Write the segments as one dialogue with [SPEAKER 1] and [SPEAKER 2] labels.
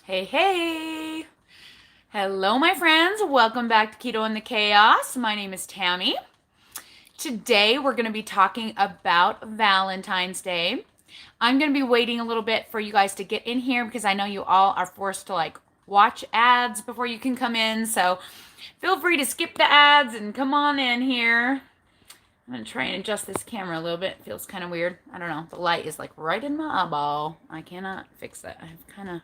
[SPEAKER 1] Hey, hey. Hello, my friends. Welcome back to Keto and the Chaos. My name is Tammy. Today, we're going to be talking about Valentine's Day. I'm going to be waiting a little bit for you guys to get in here because I know you all are forced to watch ads before you can come in. So feel free to skip the ads and come on in here. I'm going to try and adjust this camera a little bit. It feels kind of weird. I don't know. The light is like right in my eyeball. I cannot fix that. I'm kind of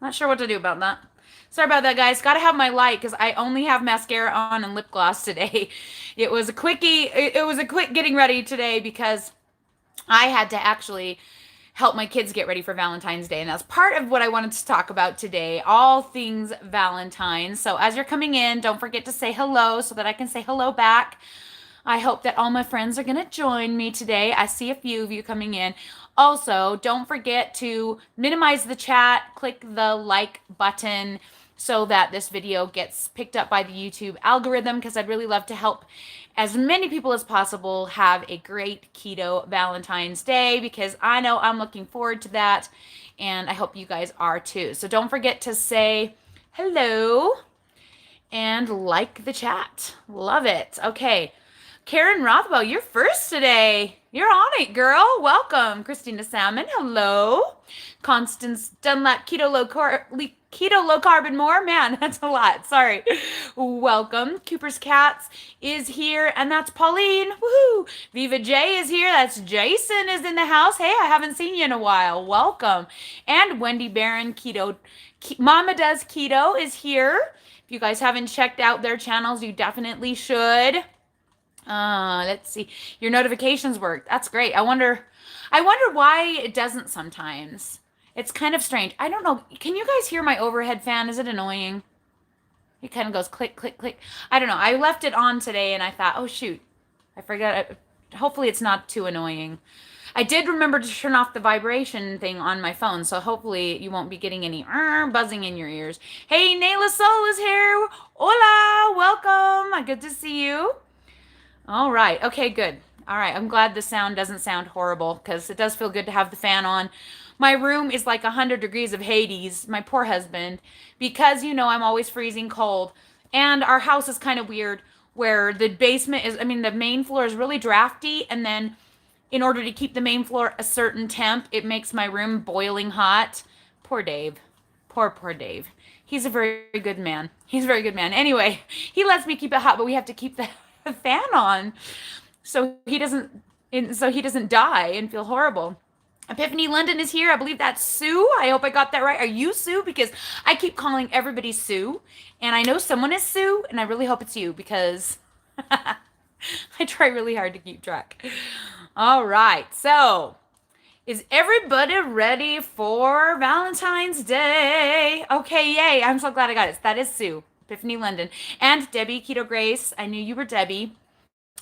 [SPEAKER 1] not sure what to do about that. Sorry about that, guys. Got to have my light because I only have mascara on and lip gloss today. It was a quickie. It was a quick getting ready today because I had to actually help my kids get ready for Valentine's Day. And that's part of what I wanted to talk about today, all things Valentine's. So as you're coming in, don't forget to say hello so that I can say hello back. I hope that all my friends are going to join me today. I see a few of you coming in. Also, don't forget to minimize the chat, click the like button so that this video gets picked up by the YouTube algorithm because I'd really love to help as many people as possible have a great keto Valentine's Day because I know I'm looking forward to that and I hope you guys are too. So don't forget to say hello and like the chat. Love it. Okay. Karen Rothwell, you're first today. You're on it, girl. Welcome. Christina Salmon, hello. Constance Dunlap, keto low carb and more. Man, that's a lot. Sorry. Welcome. Cooper's Cats is here, and that's Pauline. Woohoo. Viva J is here. That's Jason is in the house. Hey, I haven't seen you in a while. Welcome. And Wendy Barron, Mama Does Keto is here. If you guys haven't checked out their channels, you definitely should. Let's see. Your notifications work. That's great. I wonder why it doesn't sometimes. It's kind of strange. I don't know. Can you guys hear my overhead fan? Is it annoying? It kind of goes click, click, click. I don't know. I left it on today and I thought, oh shoot, I forgot. Hopefully it's not too annoying. I did remember to turn off the vibration thing on my phone, so hopefully you won't be getting any buzzing in your ears. Hey, Nayla Soul is here. Hola, welcome. Good to see you. All right. Okay, good. All right. I'm glad the sound doesn't sound horrible because it does feel good to have the fan on. My room is like 100 degrees of Hades, my poor husband, because I'm always freezing cold. And our house is kind of weird where the basement is, the main floor is really drafty. And then in order to keep the main floor a certain temp, it makes my room boiling hot. Poor Dave. Poor Dave. He's a very good man. He's a very good man. Anyway, he lets me keep it hot, but we have to keep the fan on so he doesn't die and feel horrible. Epiphany London is here. I believe that's Sue. I hope I got that right. Are you Sue? Because I keep calling everybody Sue, and I know someone is Sue, and I really hope it's you because I try really hard to keep track. All right. So, is everybody ready for Valentine's Day? Okay, yay. I'm so glad I got it. That is Sue. Epiphany London. And Debbie Keto Grace. I knew you were Debbie.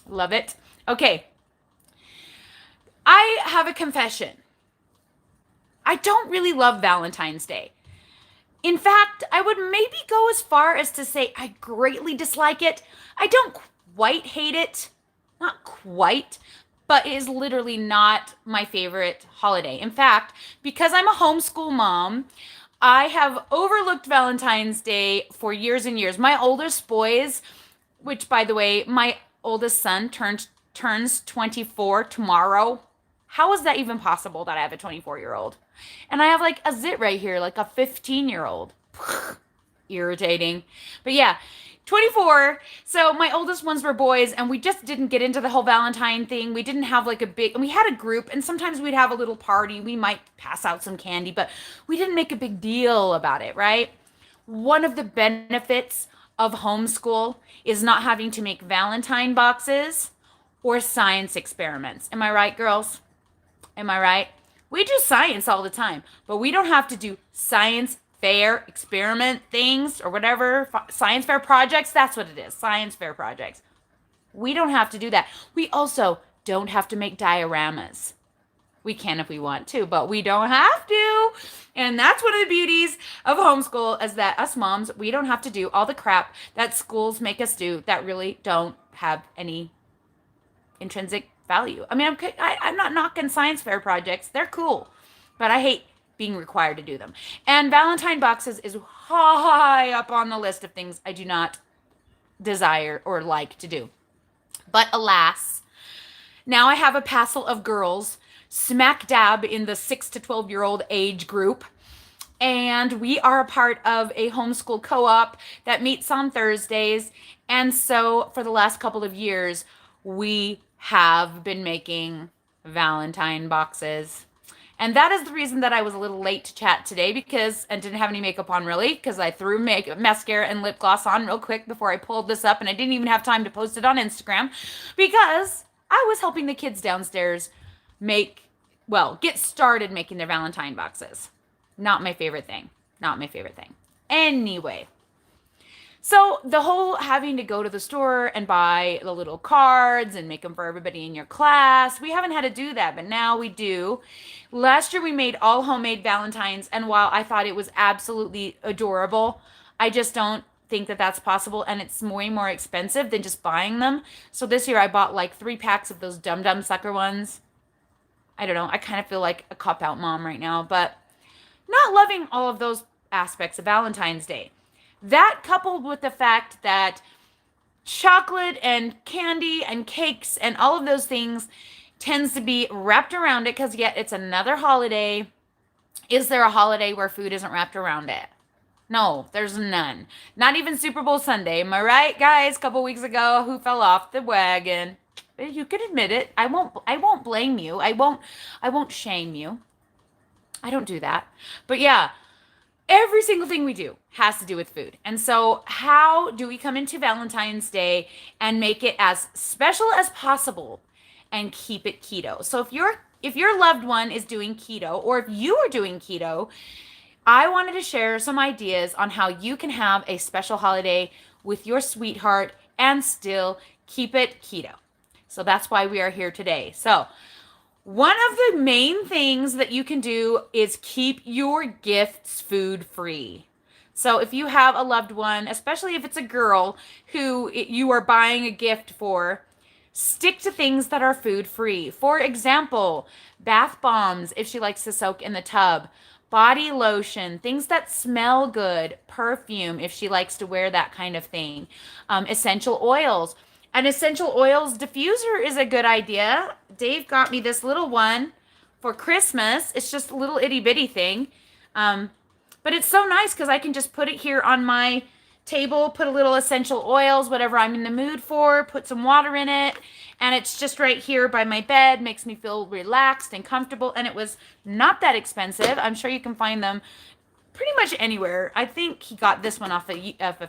[SPEAKER 1] Love it. Okay. I have a confession. I don't really love Valentine's Day. In fact, I would maybe go as far as to say I greatly dislike it. I don't quite hate it. Not quite. But it is literally not my favorite holiday. In fact, because I'm a homeschool mom, I have overlooked Valentine's Day for years and years. My oldest boys, which by the way, my oldest son turns 24 tomorrow. How is that even possible that I have a 24-year-old? And I have like a zit right here, like a 15-year-old. Irritating. But yeah, 24. So my oldest ones were boys, and we just didn't get into the whole Valentine thing. We didn't have like we had a group, and sometimes we'd have a little party. We might pass out some candy, but we didn't make a big deal about it, right? One of the benefits of homeschool is not having to make Valentine boxes or science experiments. Am I right, girls? Am I right? We do science all the time, but we don't have to do science fair experiment things or whatever, science fair projects. That's what it is, science fair projects. We don't have to do that. We also don't have to make dioramas. We can if we want to, but we don't have to. And that's one of the beauties of homeschool is that us moms, we don't have to do all the crap that schools make us do that really don't have any intrinsic value. I'm not knocking science fair projects. They're cool. But I hate being required to do them. And Valentine boxes is high up on the list of things I do not desire or like to do. But alas, now I have a passel of girls smack dab in the 6 to 12-year-old age group. And we are a part of a homeschool co-op that meets on Thursdays. And so for the last couple of years, we have been making Valentine boxes. And that is the reason that I was a little late to chat today and didn't have any makeup on really, because I threw mascara and lip gloss on real quick before I pulled this up, and I didn't even have time to post it on Instagram because I was helping the kids downstairs get started making their Valentine boxes. Not my favorite thing. Not my favorite thing. Anyway, so the whole having to go to the store and buy the little cards and make them for everybody in your class, we haven't had to do that, but now we do. Last year we made all homemade Valentines, and while I thought it was absolutely adorable, I just don't think that that's possible, and it's way more expensive than just buying them. So this year I bought like 3 packs of those Dum Dum Sucker ones. I don't know. I kind of feel like a cop-out mom right now, but not loving all of those aspects of Valentine's Day. That coupled with the fact that chocolate and candy and cakes and all of those things tends to be wrapped around it, because yet it's another holiday. Is there a holiday where food isn't wrapped around it? No, there's none. Not even Super Bowl Sunday. Am I right, guys? A couple weeks ago, who fell off the wagon? You can admit it. I won't blame you. I won't shame you. I don't do that. But yeah, every single thing we do has to do with food. And so how do we come into Valentine's Day and make it as special as possible and keep it keto? So if your loved one is doing keto, or if you are doing keto, I wanted to share some ideas on how you can have a special holiday with your sweetheart and still keep it keto. So that's why we are here today. So one of the main things that you can do is keep your gifts food free. So if you have a loved one, especially if it's a girl who you are buying a gift for, stick to things that are food free. For example, bath bombs if she likes to soak in the tub, body lotion, things that smell good, perfume if she likes to wear that kind of thing, essential oils. An essential oils diffuser is a good idea. Dave got me this little one for Christmas. It's just a little itty bitty thing. But it's so nice because I can just put it here on my table, put a little essential oils, whatever I'm in the mood for, put some water in it, and it's just right here by my bed, makes me feel relaxed and comfortable, and it was not that expensive. I'm sure you can find them pretty much anywhere. I think he got this one off a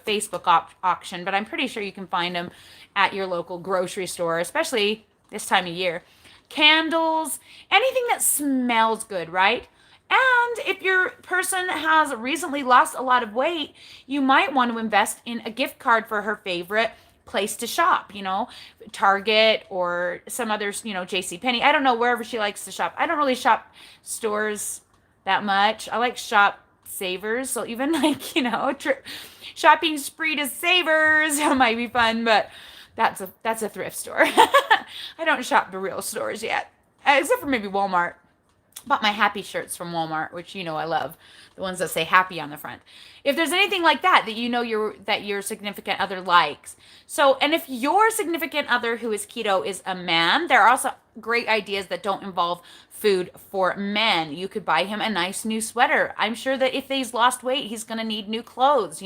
[SPEAKER 1] Facebook auction, but I'm pretty sure you can find them at your local grocery store, especially this time of year. Candles, anything that smells good, right? And if your person has recently lost a lot of weight, you might want to invest in a gift card for her favorite place to shop, Target or some others, JCPenney. I don't know, wherever she likes to shop. I don't really shop stores that much. I like shop Savers. So even shopping spree to Savers might be fun, but that's a thrift store. I don't shop the real stores yet, except for maybe Walmart. Bought my happy shirts from Walmart, which I love, the ones that say happy on the front. If there's anything like that that your significant other likes. So, and if your significant other who is keto is a man, there are also great ideas that don't involve food for men. You could buy him a nice new sweater. I'm sure that if he's lost weight, he's going to need new clothes,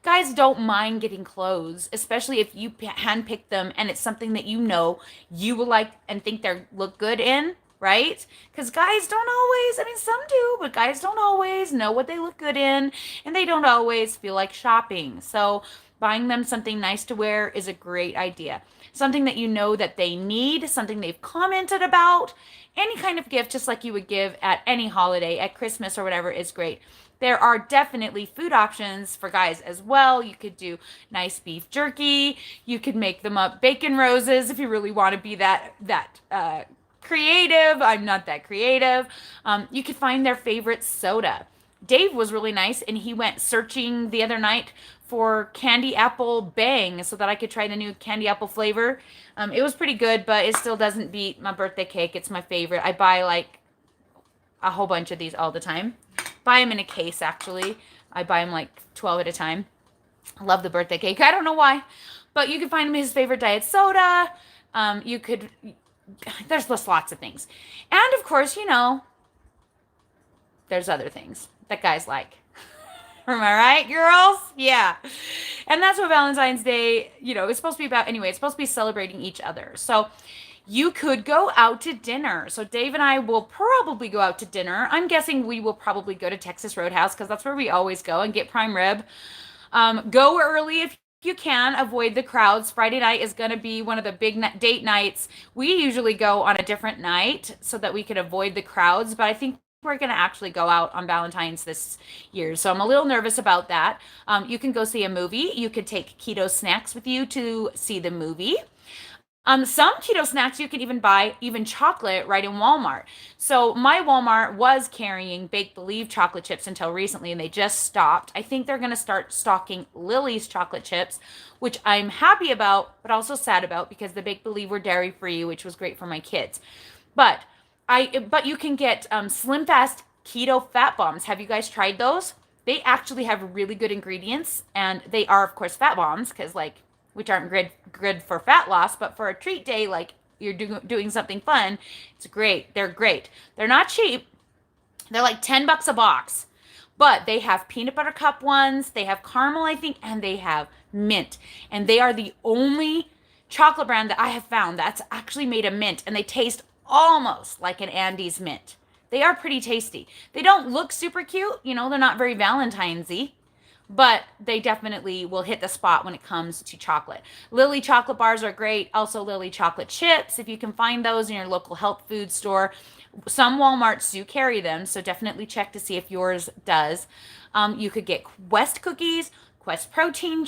[SPEAKER 1] Guys don't mind getting clothes, especially if you handpick them and it's something that you will like and think they look good in. Right? Because guys don't always, some do, but guys don't always know what they look good in, and they don't always feel like shopping. So buying them something nice to wear is a great idea. Something that that they need, something they've commented about, any kind of gift, just like you would give at any holiday, at Christmas or whatever, is great. There are definitely food options for guys as well. You could do nice beef jerky. You could make them up bacon roses if you really want to be that creative. I'm not that creative. You could find their favorite soda. Dave was really nice, and he went searching the other night for candy apple bang so that I could try the new candy apple flavor. It was pretty good, but it still doesn't beat my birthday cake. It's my favorite. I buy a whole bunch of these all the time. Buy them in a case, actually. I buy them like 12 at a time. I love the birthday cake. I don't know why, but you can find him his favorite diet soda. There's just lots of things. And of course, there's other things that guys like. Am I right, girls? Yeah. And that's what Valentine's Day, is supposed to be about anyway. It's supposed to be celebrating each other. So you could go out to dinner. So Dave and I will probably go out to dinner. I'm guessing we will probably go to Texas Roadhouse because that's where we always go and get prime rib. Go early if you can. Avoid the crowds. Friday night is going to be one of the big date nights. We usually go on a different night so that we can avoid the crowds, but I think we're going to actually go out on Valentine's this year. So I'm a little nervous about that. You can go see a movie. You could take keto snacks with you to see the movie. Some keto snacks you can even buy, even chocolate, right in Walmart. So my Walmart was carrying Bake Believe chocolate chips until recently, and they just stopped. I think they're going to start stocking Lily's chocolate chips, which I'm happy about, but also sad about because the Bake Believe were dairy free, which was great for my kids. But you can get Slim Fast Keto Fat Bombs. Have you guys tried those? They actually have really good ingredients, and they are, of course, fat bombs because, which aren't good for fat loss, but for a treat day, like you're doing something fun, it's great. They're great. They're not cheap. They're like $10 a box, but they have peanut butter cup ones. They have caramel, I think, and they have mint. And they are the only chocolate brand that I have found that's actually made of mint, and they taste almost like an Andes mint. They are pretty tasty. They don't look super cute. They're not very Valentine's-y. But they definitely will hit the spot when it comes to chocolate. Lily chocolate bars are great. Also Lily chocolate chips, if you can find those in your local health food store. Some Walmarts do carry them, so definitely check to see if yours does. You could get Quest cookies, Quest protein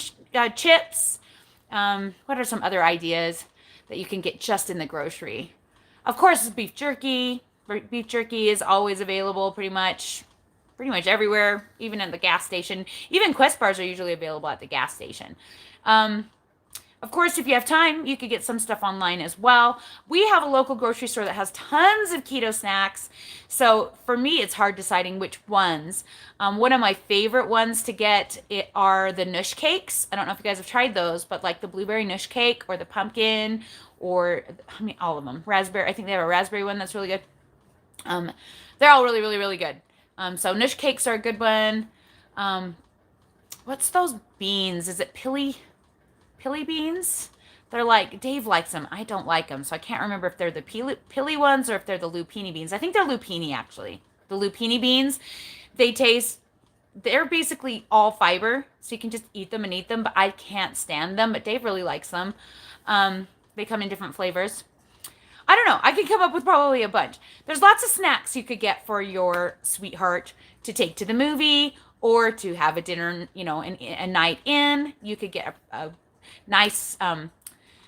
[SPEAKER 1] chips. What are some other ideas that you can get just in the grocery? Of course, beef jerky. Beef jerky is always available pretty much everywhere, even at the gas station. Even Quest bars are usually available at the gas station. Of course, if you have time, you could get some stuff online as well. We have a local grocery store that has tons of keto snacks. So for me, it's hard deciding which ones. One of my favorite ones to get are the Nush cakes. I don't know if you guys have tried those, but like the blueberry Nush cake or the pumpkin or, all of them. Raspberry, I think they have a raspberry one that's really good. They're all really, really, really good. So Nush cakes are a good one. What's those beans? Is it pilly beans? They're like, Dave likes them. I don't like them. So I can't remember if they're the pilly ones or if they're the lupini beans. I think they're lupini, actually. The lupini beans, they're basically all fiber. So you can just eat them and eat them, but I can't stand them. But Dave really likes them. They come in different flavors. I don't know. I could come up with probably a bunch. There's lots of snacks you could get for your sweetheart to take to the movie or to have a dinner, a night in. You could get a nice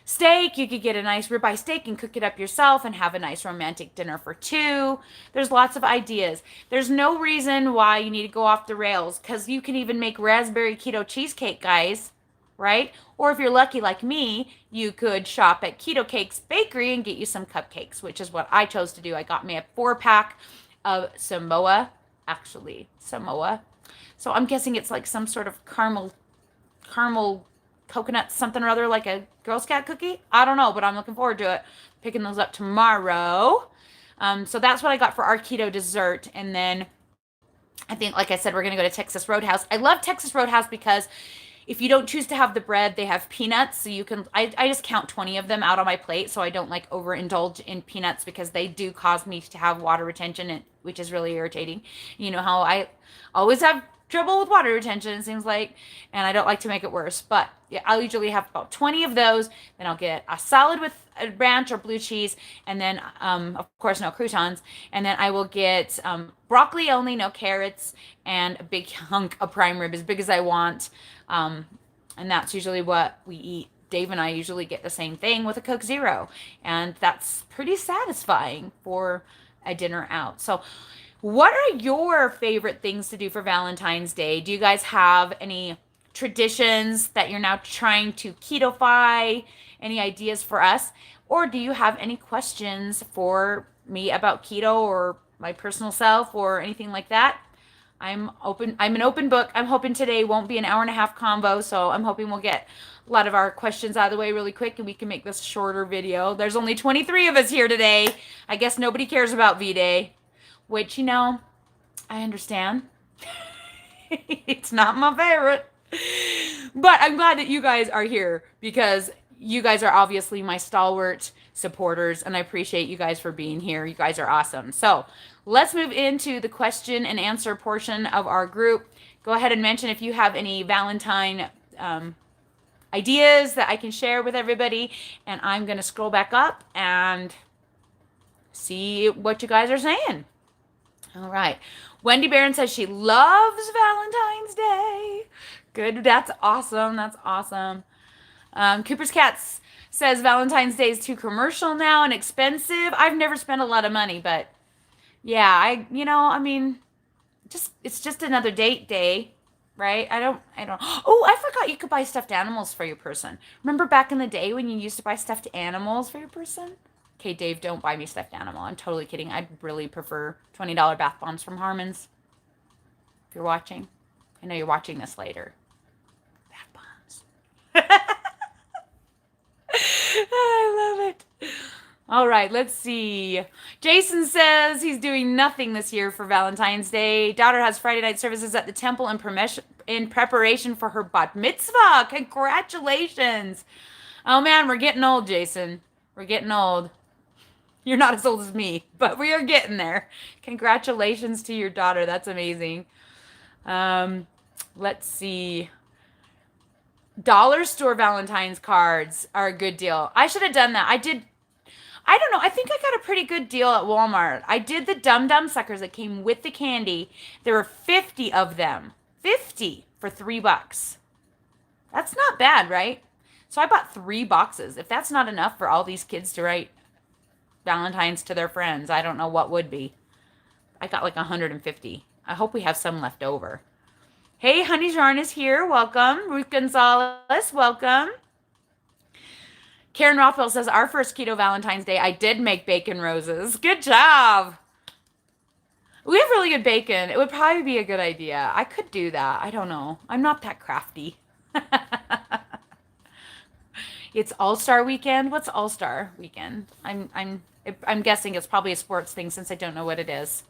[SPEAKER 1] steak. You could get a nice ribeye steak and cook it up yourself and have a nice romantic dinner for two. There's lots of ideas. There's no reason why you need to go off the rails because you can even make raspberry keto cheesecake, guys. Right? Or if you're lucky like me, you could shop at Keto Cakes Bakery and get you some cupcakes, which is what I chose to do. I got me a 4-pack of Samoa. So I'm guessing it's like some sort of caramel coconut something or other, like a Girl Scout cookie. I don't know, but I'm looking forward to it. Picking those up tomorrow. So that's what I got for our keto dessert. And then I think, like I said, we're going to go to Texas Roadhouse. I love Texas Roadhouse because if you don't choose to have the bread, they have peanuts. So you can, I just count 20 of them out on my plate. So I don't overindulge in peanuts because they do cause me to have water retention, which is really irritating. You know how I always have trouble with water retention, it seems like, and I don't like to make it worse. But yeah, I'll usually have about 20 of those. Then I'll get a salad with a ranch or blue cheese, and then of course no croutons. And then I will get broccoli only, no carrots, and a big hunk of prime rib, as big as I want. And that's usually what we eat. Dave and I usually get the same thing with a Coke Zero, and that's pretty satisfying for a dinner out. So what are your favorite things to do for Valentine's Day? Do you guys have any traditions that you're now trying to keto-fy? Any ideas for us? Or do you have any questions for me about keto or my personal self or anything like that, I'm open. I'm an open book. I'm hoping today won't be an hour and a half combo, so I'm hoping we'll get a lot of our questions out of the way really quick and we can make this a shorter video. There's only 23 of us here today. I guess nobody cares about V-Day, which, you know, I understand. It's not my favorite. But I'm glad that you guys are here because you guys are obviously my stalwart supporters, and I appreciate you guys for being here. You guys are awesome. So let's move into the question and answer portion of our group. Go ahead and mention if you have any Valentine ideas that I can share with everybody, and I'm going to scroll back up and see what you guys are saying. All right. Wendy Barron says she loves Valentine's Day. Good. That's awesome. That's awesome. Cooper's Cats says Valentine's Day is too commercial now and expensive. I've never spent a lot of money, but yeah, it's just another date day, right? I don't. Oh, I forgot you could buy stuffed animals for your person. Remember back in the day when you used to buy stuffed animals for your person? Okay, Dave, don't buy me stuffed animal. I'm totally kidding. I'd really prefer $20 bath bombs from Harmon's. If you're watching. I know you're watching this later. Bath bombs. I love it. All right, let's see. Jason says he's doing nothing this year for Valentine's Day. Daughter has Friday night services at the temple in preparation for her bat mitzvah. Congratulations. Oh, man, we're getting old, Jason. We're getting old. You're not as old as me, but we are getting there. Congratulations to your daughter. That's amazing. Let's see. Dollar store Valentine's cards are a good deal. I should have done that. I don't know. I think I got a pretty good deal at Walmart. I did the Dum Dum suckers that came with the candy. There were 50 of them. 50 for $3. That's not bad, right? So I bought 3 boxes. If that's not enough for all these kids to write Valentine's to their friends, I don't know what would be. I got like 150. I hope we have some left over. Hey, Honey Jarn is here. Welcome. Ruth Gonzalez, welcome. Karen Rothwell says, our first keto Valentine's Day, I did make bacon roses. Good job. We have really good bacon. It would probably be a good idea. I could do that. I don't know. I'm not that crafty. It's All-Star Weekend. What's All-Star Weekend? I'm guessing it's probably a sports thing since I don't know what it is.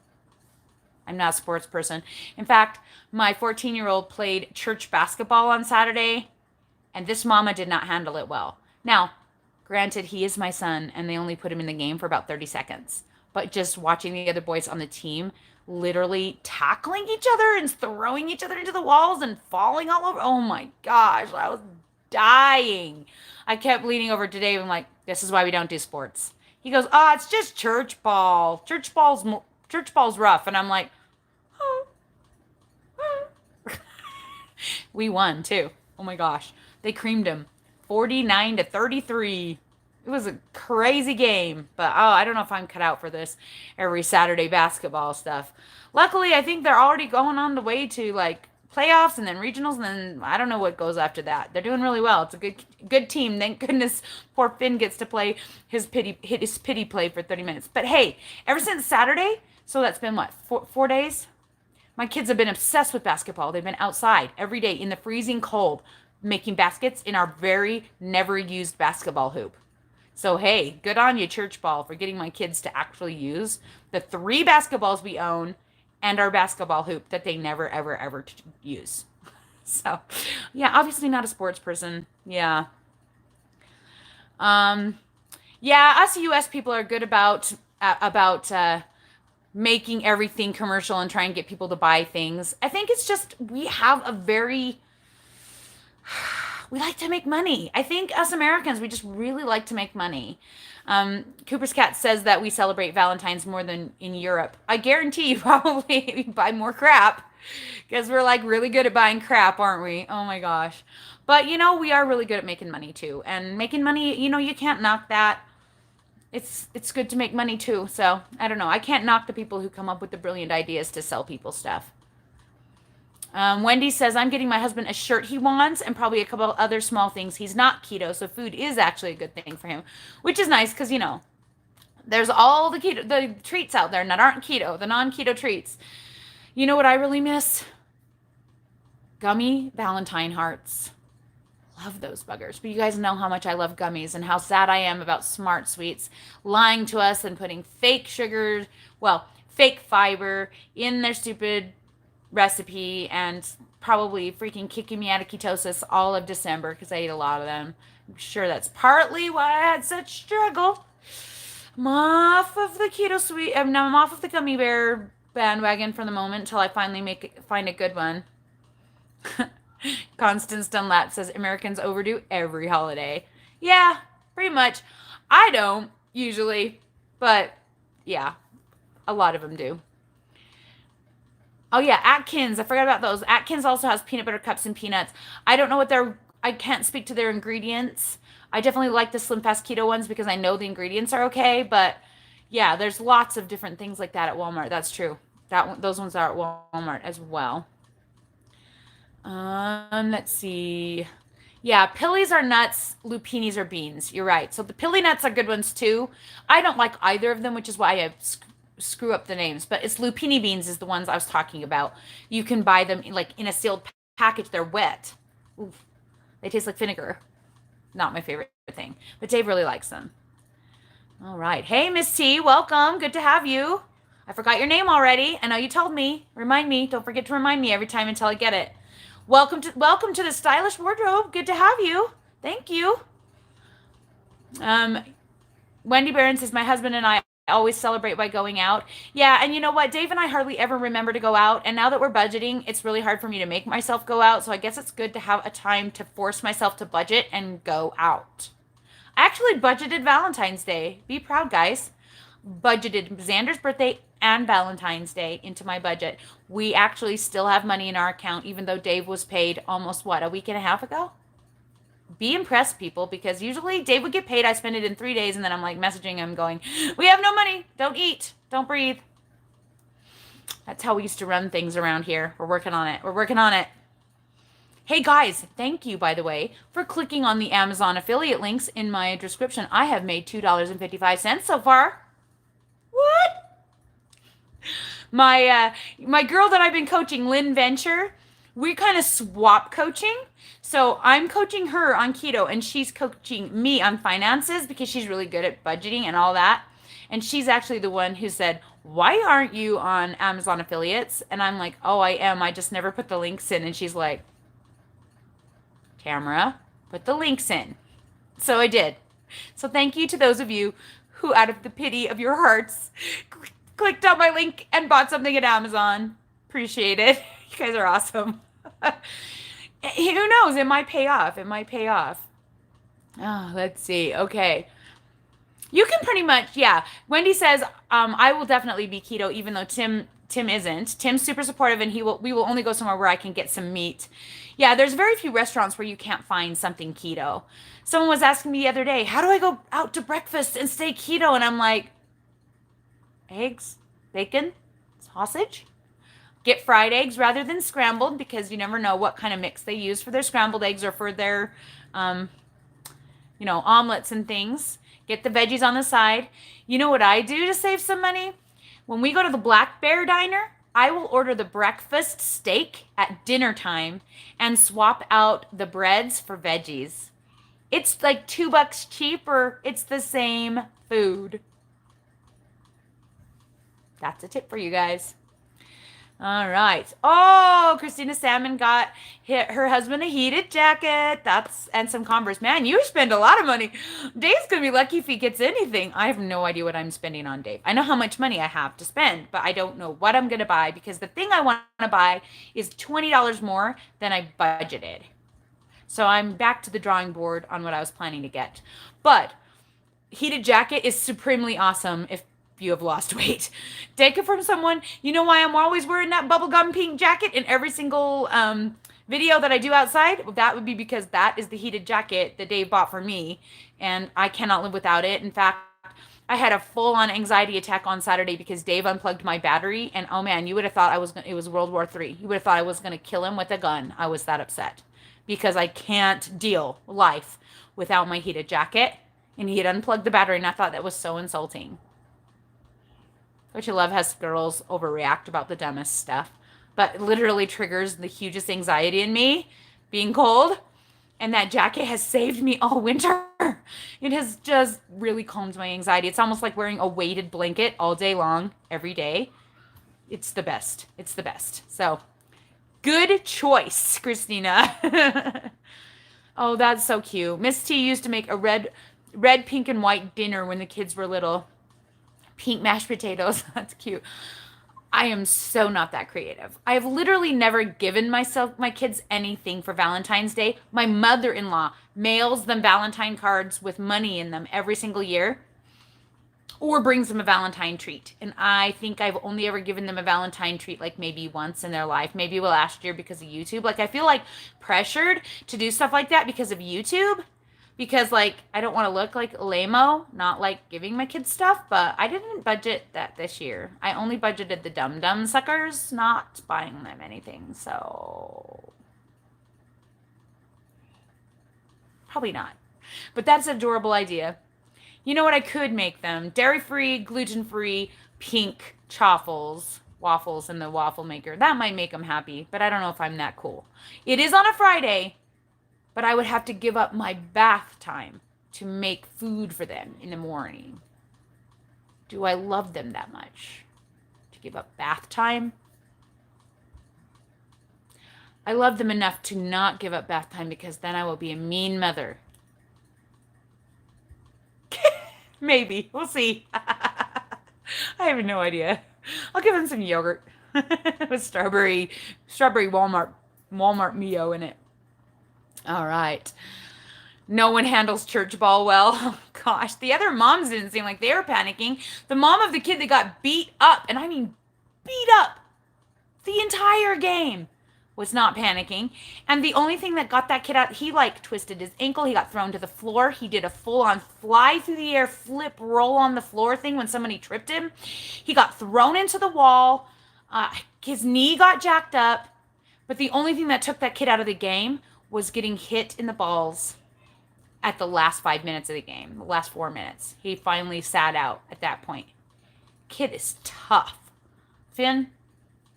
[SPEAKER 1] I'm not a sports person. In fact, my 14-year-old played church basketball on Saturday, and this mama did not handle it well. Now, granted, he is my son, and they only put him in the game for about 30 seconds. But just watching the other boys on the team literally tackling each other and throwing each other into the walls and falling all over. Oh, my gosh. I was dying. I kept leaning over to Dave. I'm like, this is why we don't do sports. He goes, it's just church ball. Church ball's rough. And I'm like, oh. We won, too. Oh, my gosh. They creamed him. 49-33. It was a crazy game. But, I don't know if I'm cut out for this every Saturday basketball stuff. Luckily, I think they're already going on the way to, like, playoffs and then regionals, and then I don't know what goes after that. They're doing really well. It's a good team. Thank goodness poor Finn gets to play his pity play for 30 minutes. But hey, ever since Saturday, so that's been what, 4 days? My kids have been obsessed with basketball. They've been outside every day in the freezing cold making baskets in our very never used basketball hoop. So hey, good on you, church ball, for getting my kids to actually use the 3 basketballs we own and our basketball hoop that they never, ever, ever use. So, yeah, obviously not a sports person. Yeah. Yeah, us U.S. people are good about making everything commercial and trying to get people to buy things. I think it's just we have we like to make money. I think us Americans, we just really like to make money. Cooper's Cat says that we celebrate Valentine's more than in Europe. I guarantee you probably buy more crap because we're like really good at buying crap, aren't we? Oh my gosh. But we are really good at making money too. And making money, you can't knock that. It's good to make money too. So I don't know. I can't knock the people who come up with the brilliant ideas to sell people stuff. Wendy says, I'm getting my husband a shirt he wants and probably a couple other small things. He's not keto, so food is actually a good thing for him, which is nice because, There's all the treats out there that aren't keto, the non-keto treats. You know what I really miss? Gummy Valentine hearts. Love those buggers. But you guys know how much I love gummies and how sad I am about Smart Sweets lying to us and putting fake sugar, well, fake fiber in their stupid recipe and probably freaking kicking me out of ketosis all of December because I ate a lot of them. I'm sure that's partly why I had such struggle. I'm off of the keto sweet. I'm off of the gummy bear bandwagon for the moment until I finally find a good one. Constance Dunlap says Americans overdo every holiday. Yeah, pretty much. I don't usually, but yeah, a lot of them do. Oh yeah, Atkins. I forgot about those. Atkins also has peanut butter cups and peanuts. I don't know what I can't speak to their ingredients. I definitely like the Slim Fast Keto ones because I know the ingredients are okay, but yeah, there's lots of different things like that at Walmart. That's true. Those ones are at Walmart as well. Let's see. Yeah, pillies are nuts, lupinis are beans. You're right. So the pilly nuts are good ones too. I don't like either of them, which is why I screw up the names. But it's lupini beans is the ones I was talking about. You can buy them like in a sealed package. They're wet. Oof. They taste like vinegar. Not my favorite thing, but Dave really likes them. All right. Hey, Miss T, welcome. Good to have you. I forgot your name already. I know you told me. Remind me. Don't forget to remind me every time until I get it. Welcome to the stylish wardrobe. Good to have you. Thank you. Wendy Barron says my husband and I always celebrate by going out. Yeah, and you know what? Dave and I hardly ever remember to go out. And now that we're budgeting, it's really hard for me to make myself go out. So I guess it's good to have a time to force myself to budget and go out. I actually budgeted Valentine's Day. Be proud, guys. Budgeted Xander's birthday and Valentine's Day into my budget. We actually still have money in our account, even though Dave was paid almost, a week and a half ago? Be impressed, people, because usually Dave would get paid. I spend it in 3 days, and then I'm like messaging him going, we have no money. Don't eat. Don't breathe. That's how we used to run things around here. We're working on it. We're working on it. Hey guys, thank you, by the way, for clicking on the Amazon affiliate links in my description. I have made $2.55 so far. What? My girl that I've been coaching, Lynn Venture, we kind of swap coaching. So I'm coaching her on keto and she's coaching me on finances because she's really good at budgeting and all that. And she's actually the one who said, why aren't you on Amazon affiliates? And I'm like, oh, I am. I just never put the links in. And she's like, Tamra, put the links in. So I did. So thank you to those of you who, out of the pity of your hearts, clicked on my link and bought something at Amazon. Appreciate it. You guys are awesome. Who knows? It might pay off. It might pay off. Oh, let's see. Okay. You can pretty much, yeah. Wendy says, I will definitely be keto, even though Tim isn't. Tim's super supportive, and we will only go somewhere where I can get some meat. Yeah, there's very few restaurants where you can't find something keto. Someone was asking me the other day, how do I go out to breakfast and stay keto? And I'm like, eggs, bacon, sausage. Get fried eggs rather than scrambled because you never know what kind of mix they use for their scrambled eggs or for their, omelets and things. Get the veggies on the side. You know what I do to save some money? When we go to the Black Bear Diner, I will order the breakfast steak at dinner time and swap out the breads for veggies. It's like $2 cheaper. It's the same food. That's a tip for you guys. All right. Oh, Christina Salmon got her husband a heated jacket. And some Converse. Man, you spend a lot of money. Dave's going to be lucky if he gets anything. I have no idea what I'm spending on Dave. I know how much money I have to spend, but I don't know what I'm going to buy because the thing I want to buy is $20 more than I budgeted. So I'm back to the drawing board on what I was planning to get. But heated jacket is supremely awesome if you have lost weight. Take it from someone. You know why I'm always wearing that bubblegum pink jacket in every single video that I do outside? Well, that would be because that is the heated jacket that Dave bought for me, and I cannot live without it. In fact, I had a full-on anxiety attack on Saturday because Dave unplugged my battery, and oh man, you would have thought it was World War III. You would have thought I was going to kill him with a gun. I was that upset because I can't deal life without my heated jacket, and he had unplugged the battery, and I thought that was so insulting. Which I love how girls overreact about the dumbest stuff. But it literally triggers the hugest anxiety in me, being cold. And that jacket has saved me all winter. It has just really calmed my anxiety. It's almost like wearing a weighted blanket all day long, every day. It's the best. It's the best. So, good choice, Christina. Oh, that's so cute. Miss T used to make a red, pink, and white dinner when the kids were little. Pink mashed potatoes. That's cute. I am so not that creative. I have literally never given my kids anything for Valentine's Day. My mother-in-law mails them Valentine cards with money in them every single year or brings them a Valentine treat. And I think I've only ever given them a Valentine treat like maybe once in their life, maybe last year because of YouTube. Like I feel like pressured to do stuff like that because of YouTube. Because like I don't want to look like lame-o, not like giving my kids stuff, but I didn't budget that this year. I only budgeted the dum-dum suckers, not buying them anything. So probably not. But that's an adorable idea. You know what I could make them? Dairy-free, gluten-free, pink waffles in the waffle maker. That might make them happy, but I don't know if I'm that cool. It is on a Friday, but I would have to give up my bath time to make food for them in the morning. Do I love them that much? To give up bath time? I love them enough to not give up bath time because then I will be a mean mother. Maybe. We'll see. I have no idea. I'll give them some yogurt with strawberry Walmart Mio in it. All right. No one handles church ball well. Oh, gosh, the other moms didn't seem like they were panicking. The mom of the kid that got beat up, and I mean beat up the entire game, was not panicking. And the only thing that got that kid out, he like twisted his ankle. He got thrown to the floor. He did a full-on fly through the air, flip, roll on the floor thing when somebody tripped him. He got thrown into the wall. His knee got jacked up. But the only thing that took that kid out of the game was getting hit in the balls at the last 5 minutes of the game, the last 4 minutes. He finally sat out at that point. Kid is tough. Finn,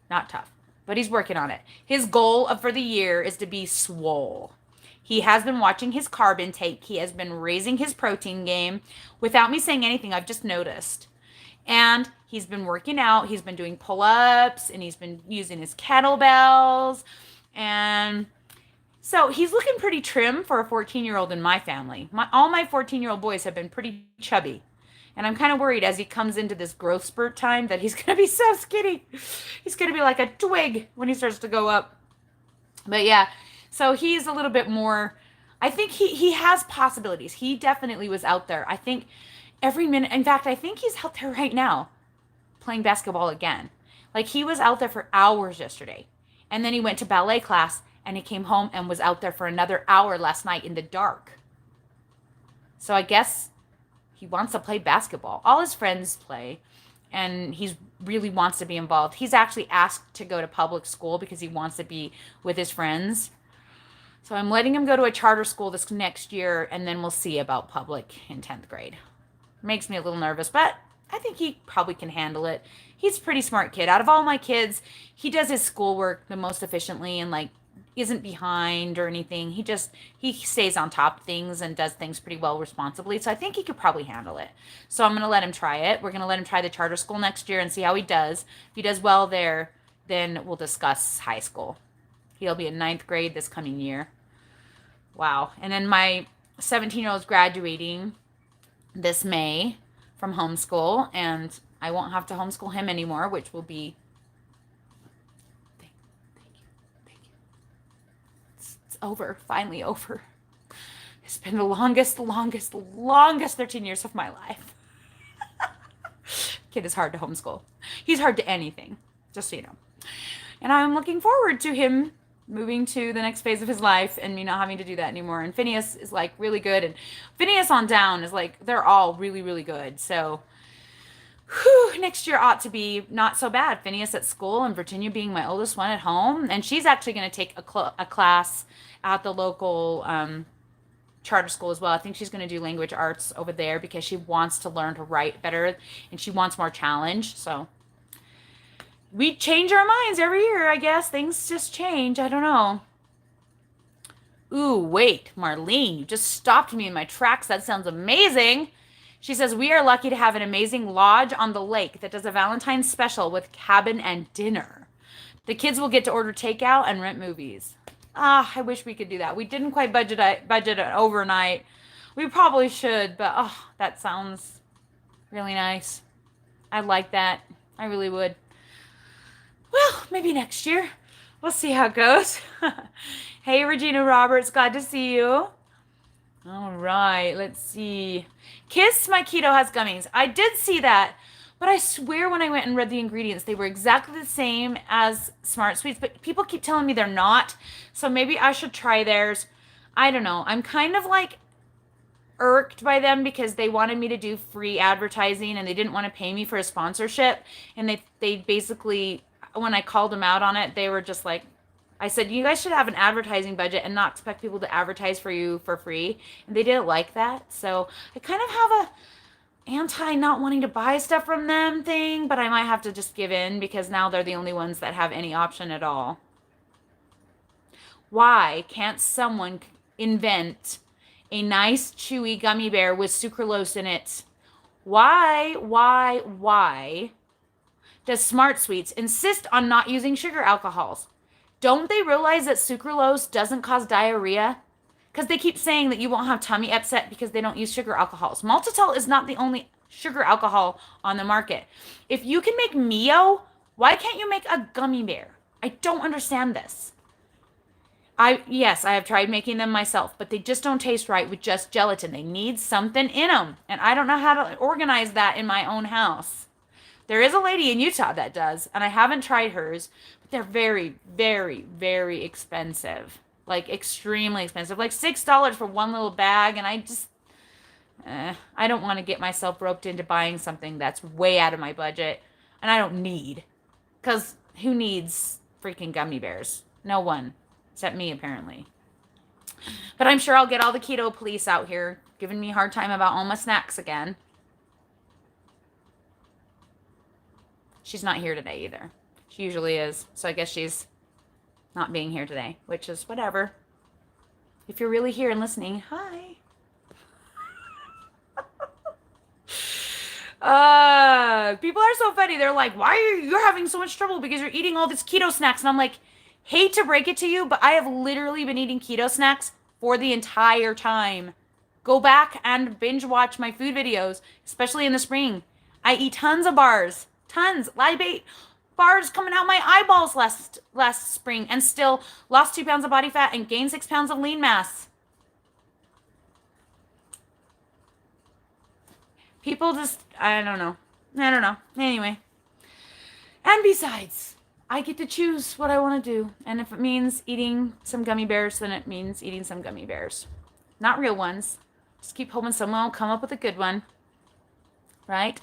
[SPEAKER 1] not tough, but he's working on it. His goal for the year is to be swole. He has been watching his carb intake. He has been raising his protein game without me saying anything. I've just noticed. And he's been working out. He's been doing pull-ups, and he's been using his kettlebells. And so he's looking pretty trim for a 14-year-old in my family. All my 14-year-old boys have been pretty chubby. And I'm kind of worried as he comes into this growth spurt time that he's going to be so skinny. He's going to be like a twig when he starts to go up. But yeah, so he's a little bit more, I think he has possibilities. He definitely was out there. I think every minute, in fact, I think he's out there right now playing basketball again. Like he was out there for hours yesterday. And then he went to ballet class. And he came home and was out there for another hour last night in the dark. So I guess he wants to play basketball. All his friends play, and he really wants to be involved. He's actually asked to go to public school because he wants to be with his friends. So I'm letting him go to a charter school this next year, and then we'll see about public in 10th grade. Makes me a little nervous, but I think he probably can handle it. He's a pretty smart kid. Out of all my kids, he does his schoolwork the most efficiently and like isn't behind or anything. He stays on top of things and does things pretty well responsibly. So I think he could probably handle it. So I'm going to let him try it. We're going to let him try the charter school next year and see how he does. If he does well there, then we'll discuss high school. He'll be in 9th grade this coming year. Wow. And then my 17-year-old is graduating this May from homeschool, and I won't have to homeschool him anymore, which will be over, finally over. It's been the longest 13 years of my life. Kid is hard to homeschool. He's hard to anything, just so you know. And I'm looking forward to him moving to the next phase of his life and me not having to do that anymore. And Phineas is like really good. And Phineas on down is like, they're all really, really good. So next year ought to be not so bad. Phineas at school and Virginia being my oldest one at home. And she's actually going to take a class at the local charter school as well. I think she's going to do language arts over there because she wants to learn to write better and she wants more challenge. So we change our minds every year, I guess. Things just change. I don't know. Ooh, wait, Marlene, you just stopped me in my tracks. That sounds amazing. She says, we are lucky to have an amazing lodge on the lake that does a Valentine's special with cabin and dinner. The kids will get to order takeout and rent movies. Ah, I wish we could do that. We didn't quite budget it overnight. We probably should, but oh, that sounds really nice. I like that. I really would. Well, maybe next year. We'll see how it goes. Hey, Regina Roberts, glad to see you. All right, let's see. Kiss My Keto has gummies. I did see that, but I swear when I went and read the ingredients, they were exactly the same as Smart Sweets, but people keep telling me they're not, so maybe I should try theirs. I don't know. I'm kind of like irked by them because they wanted me to do free advertising and they didn't want to pay me for a sponsorship, and they basically, when I called them out on it, they were just like, I said, you guys should have an advertising budget and not expect people to advertise for you for free. And they didn't like that. So I kind of have a anti not wanting to buy stuff from them thing, but I might have to just give in because now they're the only ones that have any option at all. Why can't someone invent a nice chewy gummy bear with sucralose in it? Why does Smart Sweets insist on not using sugar alcohols? Don't they realize that sucralose doesn't cause diarrhea? Because they keep saying that you won't have tummy upset because they don't use sugar alcohols. Maltitol is not the only sugar alcohol on the market. If you can make Mio, why can't you make a gummy bear? I don't understand this. Yes, I have tried making them myself, but they just don't taste right with just gelatin. They need something in them, and I don't know how to organize that in my own house. There is a lady in Utah that does, and I haven't tried hers, but they're very, very, very expensive. Like, extremely expensive. Like, $6 for one little bag, and I don't want to get myself roped into buying something that's way out of my budget, and I don't need. Because who needs freaking gummy bears? No one. Except me, apparently. But I'm sure I'll get all the keto police out here giving me a hard time about all my snacks again. She's not here today either. She usually is. So I guess she's not being here today, which is whatever. If you're really here and listening, hi. People are so funny. They're like, why are you having so much trouble because you're eating all these keto snacks? And I'm like, hate to break it to you, but I have literally been eating keto snacks for the entire time. Go back and binge watch my food videos, especially in the spring. I eat tons of bars. Tons. I ate bars coming out my eyeballs last spring and still lost 2 pounds of body fat and gained 6 pounds of lean mass. People just, I don't know. Anyway. And besides, I get to choose what I want to do. And if it means eating some gummy bears, then it means eating some gummy bears. Not real ones. Just keep hoping someone will come up with a good one. Right?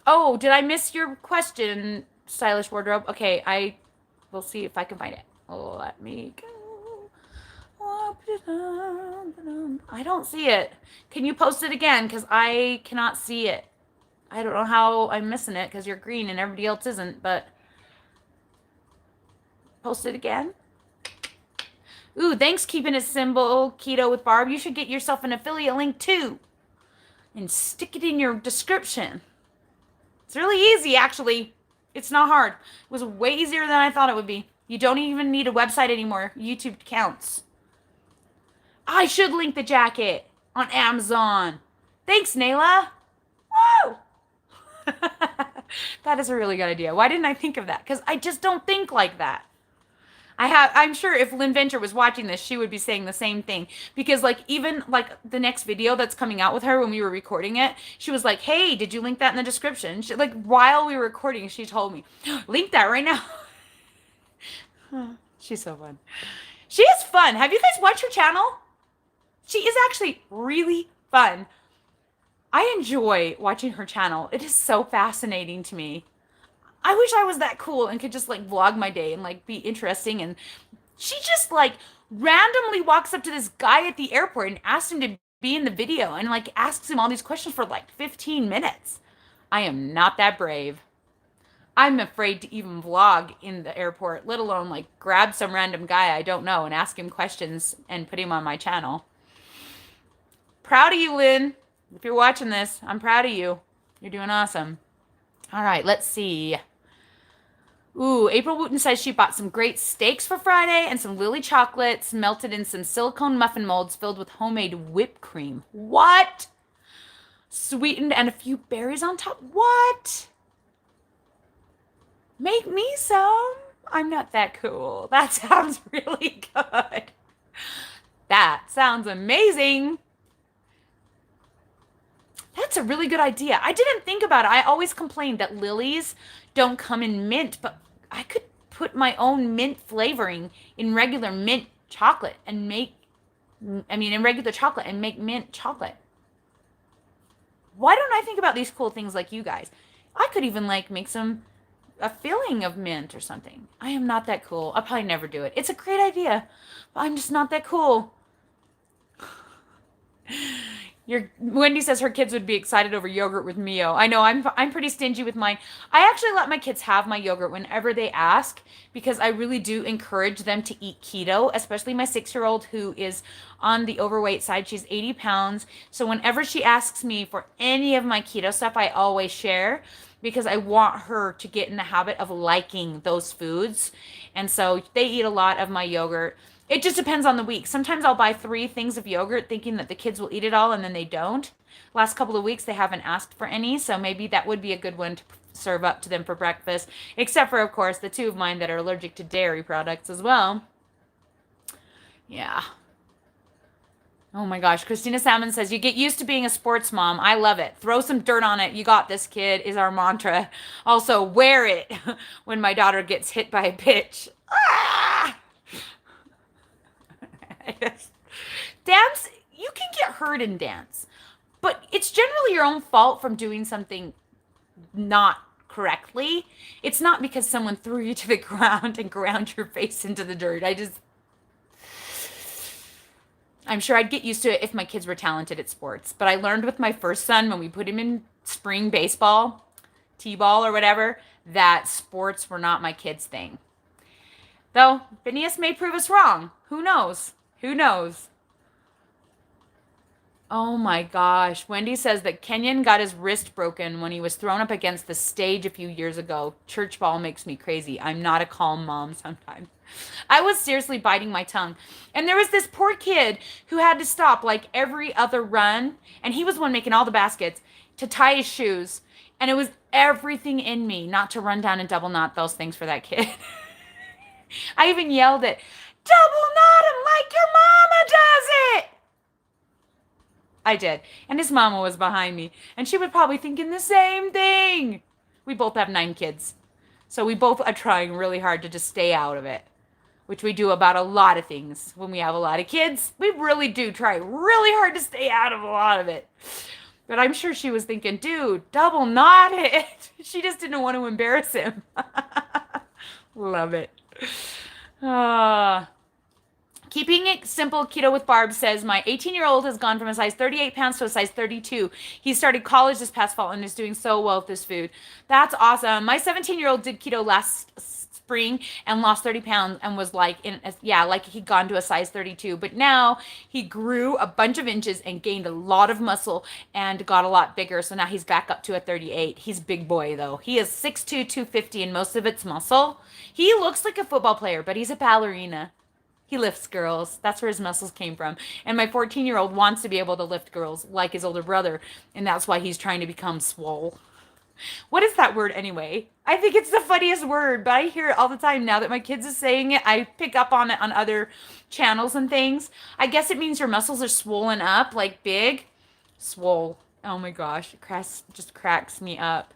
[SPEAKER 1] Oh, did I miss your question, Stylish Wardrobe? Okay, I will see if I can find it. Oh, let me go. I don't see it. Can you post it again? Because I cannot see it. I don't know how I'm missing it because you're green and everybody else isn't, but post it again. Ooh, thanks, keeping it simple, Keto with Barb. You should get yourself an affiliate link too and stick it in your description. It's really easy, actually. It's not hard. It was way easier than I thought it would be. You don't even need a website anymore. YouTube counts. I should link the jacket on Amazon. Thanks, Nayla. Woo! That is a really good idea. Why didn't I think of that? Because I just don't think like that. I'm sure if Lynn Venture was watching this, she would be saying the same thing. Because even the next video that's coming out with her when we were recording it, she was like, hey, did you link that in the description? While we were recording, she told me, link that right now. She's so fun. She is fun. Have you guys watched her channel? She is actually really fun. I enjoy watching her channel. It is so fascinating to me. I wish I was that cool and could just vlog my day and be interesting. And she just randomly walks up to this guy at the airport and asks him to be in the video and like asks him all these questions for like 15 minutes. I am not that brave. I'm afraid to even vlog in the airport, let alone like grab some random guy I don't know and ask him questions and put him on my channel. Proud of you, Lynn. If you're watching this, I'm proud of you. You're doing awesome. All right, let's see. Ooh, April Wooten says she bought some great steaks for Friday and some Lily chocolates melted in some silicone muffin molds filled with homemade whipped cream. What? Sweetened and a few berries on top. What? Make me some. I'm not that cool. That sounds really good. That sounds amazing. That's a really good idea. I didn't think about it. I always complained that Lily's don't come in mint, but I could put my own mint flavoring in regular mint chocolate and make, in regular chocolate and make mint chocolate. Why don't I think about these cool things like you guys? I could even like make a filling of mint or something. I am not that cool. I'll probably never do it. It's a great idea, but I'm just not that cool. Wendy says her kids would be excited over yogurt with Mio. I know I'm pretty stingy with mine. I actually let my kids have my yogurt whenever they ask because I really do encourage them to eat keto, especially my 6-year-old who is on the overweight side. She's 80 pounds. So whenever she asks me for any of my keto stuff, I always share because I want her to get in the habit of liking those foods. And so they eat a lot of my yogurt. It just depends on the week. Sometimes I'll buy 3 things of yogurt thinking that the kids will eat it all and then they don't. Last couple of weeks they haven't asked for any, so maybe that would be a good one to serve up to them for breakfast. Except for, of course, the 2 of mine that are allergic to dairy products as well. Yeah. Oh my gosh. Christina Salmon says, you get used to being a sports mom. I love it. Throw some dirt on it. You got this, kid, is our mantra. Also, wear it when my daughter gets hit by a pitch. Ah! Dance, you can get hurt in dance, but it's generally your own fault from doing something not correctly. It's not because someone threw you to the ground and ground your face into the dirt. I'm sure I'd get used to it if my kids were talented at sports, but I learned with my first son when we put him in spring baseball, t-ball or whatever, that sports were not my kid's thing. Though Phineas may prove us wrong. Who knows? Who knows? Oh my gosh. Wendy says that Kenyon got his wrist broken when he was thrown up against the stage a few years ago. Church ball makes me crazy. I'm not a calm mom sometimes. I was seriously biting my tongue. And there was this poor kid who had to stop like every other run, and he was the one making all the baskets, to tie his shoes. And it was everything in me not to run down and double knot those things for that kid. I even yelled it, double knot him like your mama does it. I did. And his mama was behind me. And she was probably thinking the same thing. We both have 9 kids. So we both are trying really hard to just stay out of it. Which we do about a lot of things when we have a lot of kids. We really do try really hard to stay out of a lot of it. But I'm sure she was thinking, dude, double knot it. She just didn't want to embarrass him. Love it. Keeping it simple, Keto with Barb says, my 18-year-old has gone from a size 38 pounds to a size 32. He started college this past fall and is doing so well with this food. That's awesome. My 17-year-old did keto last spring and lost 30 pounds and was like, like he'd gone to a size 32. But now he grew a bunch of inches and gained a lot of muscle and got a lot bigger. So now he's back up to a 38. He's a big boy, though. He is 6'2", 250, and most of it's muscle. He looks like a football player, but he's a ballerina. He lifts girls. That's where his muscles came from. And my 14-year-old wants to be able to lift girls like his older brother, and that's why he's trying to become swole. What is that word anyway? I think it's the funniest word, but I hear it all the time now that my kids are saying it. I pick up on it on other channels and things. I guess it means your muscles are swollen up, like big. Swole. Oh my gosh. It just cracks me up.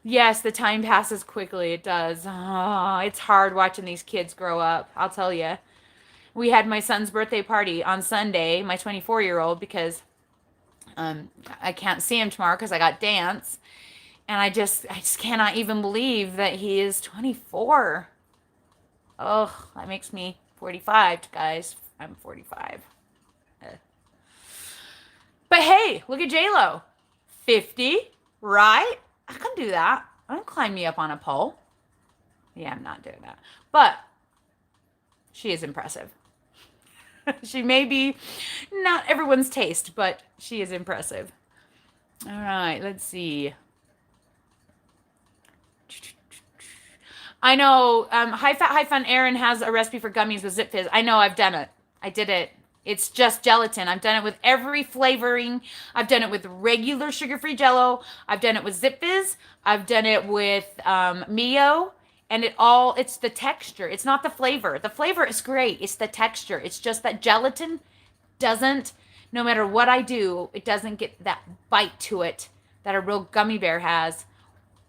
[SPEAKER 1] Yes, the time passes quickly. It does. Oh, it's hard watching these kids grow up. I'll tell you. We had my son's birthday party on Sunday, my 24-year-old, because I can't see him tomorrow because I got dance. And I just cannot even believe that he is 24. Oh, that makes me 45, guys. I'm 45. But hey, look at J-Lo. 50, right? I can do that. I can climb me up on a pole. Yeah, I'm not doing that. But she is impressive. She may be not everyone's taste, but she is impressive. All right, let's see. I know High Fat, High Fun Aaron has a recipe for gummies with Zip Fizz. I know, I've done it. I did it. It's just gelatin. I've done it with every flavoring. I've done it with regular sugar-free Jello. I've done it with Zip Fizz. I've done it with Mio. And it's the texture. It's not the flavor. The flavor is great. It's the texture. It's just that gelatin doesn't, no matter what I do, it doesn't get that bite to it that a real gummy bear has.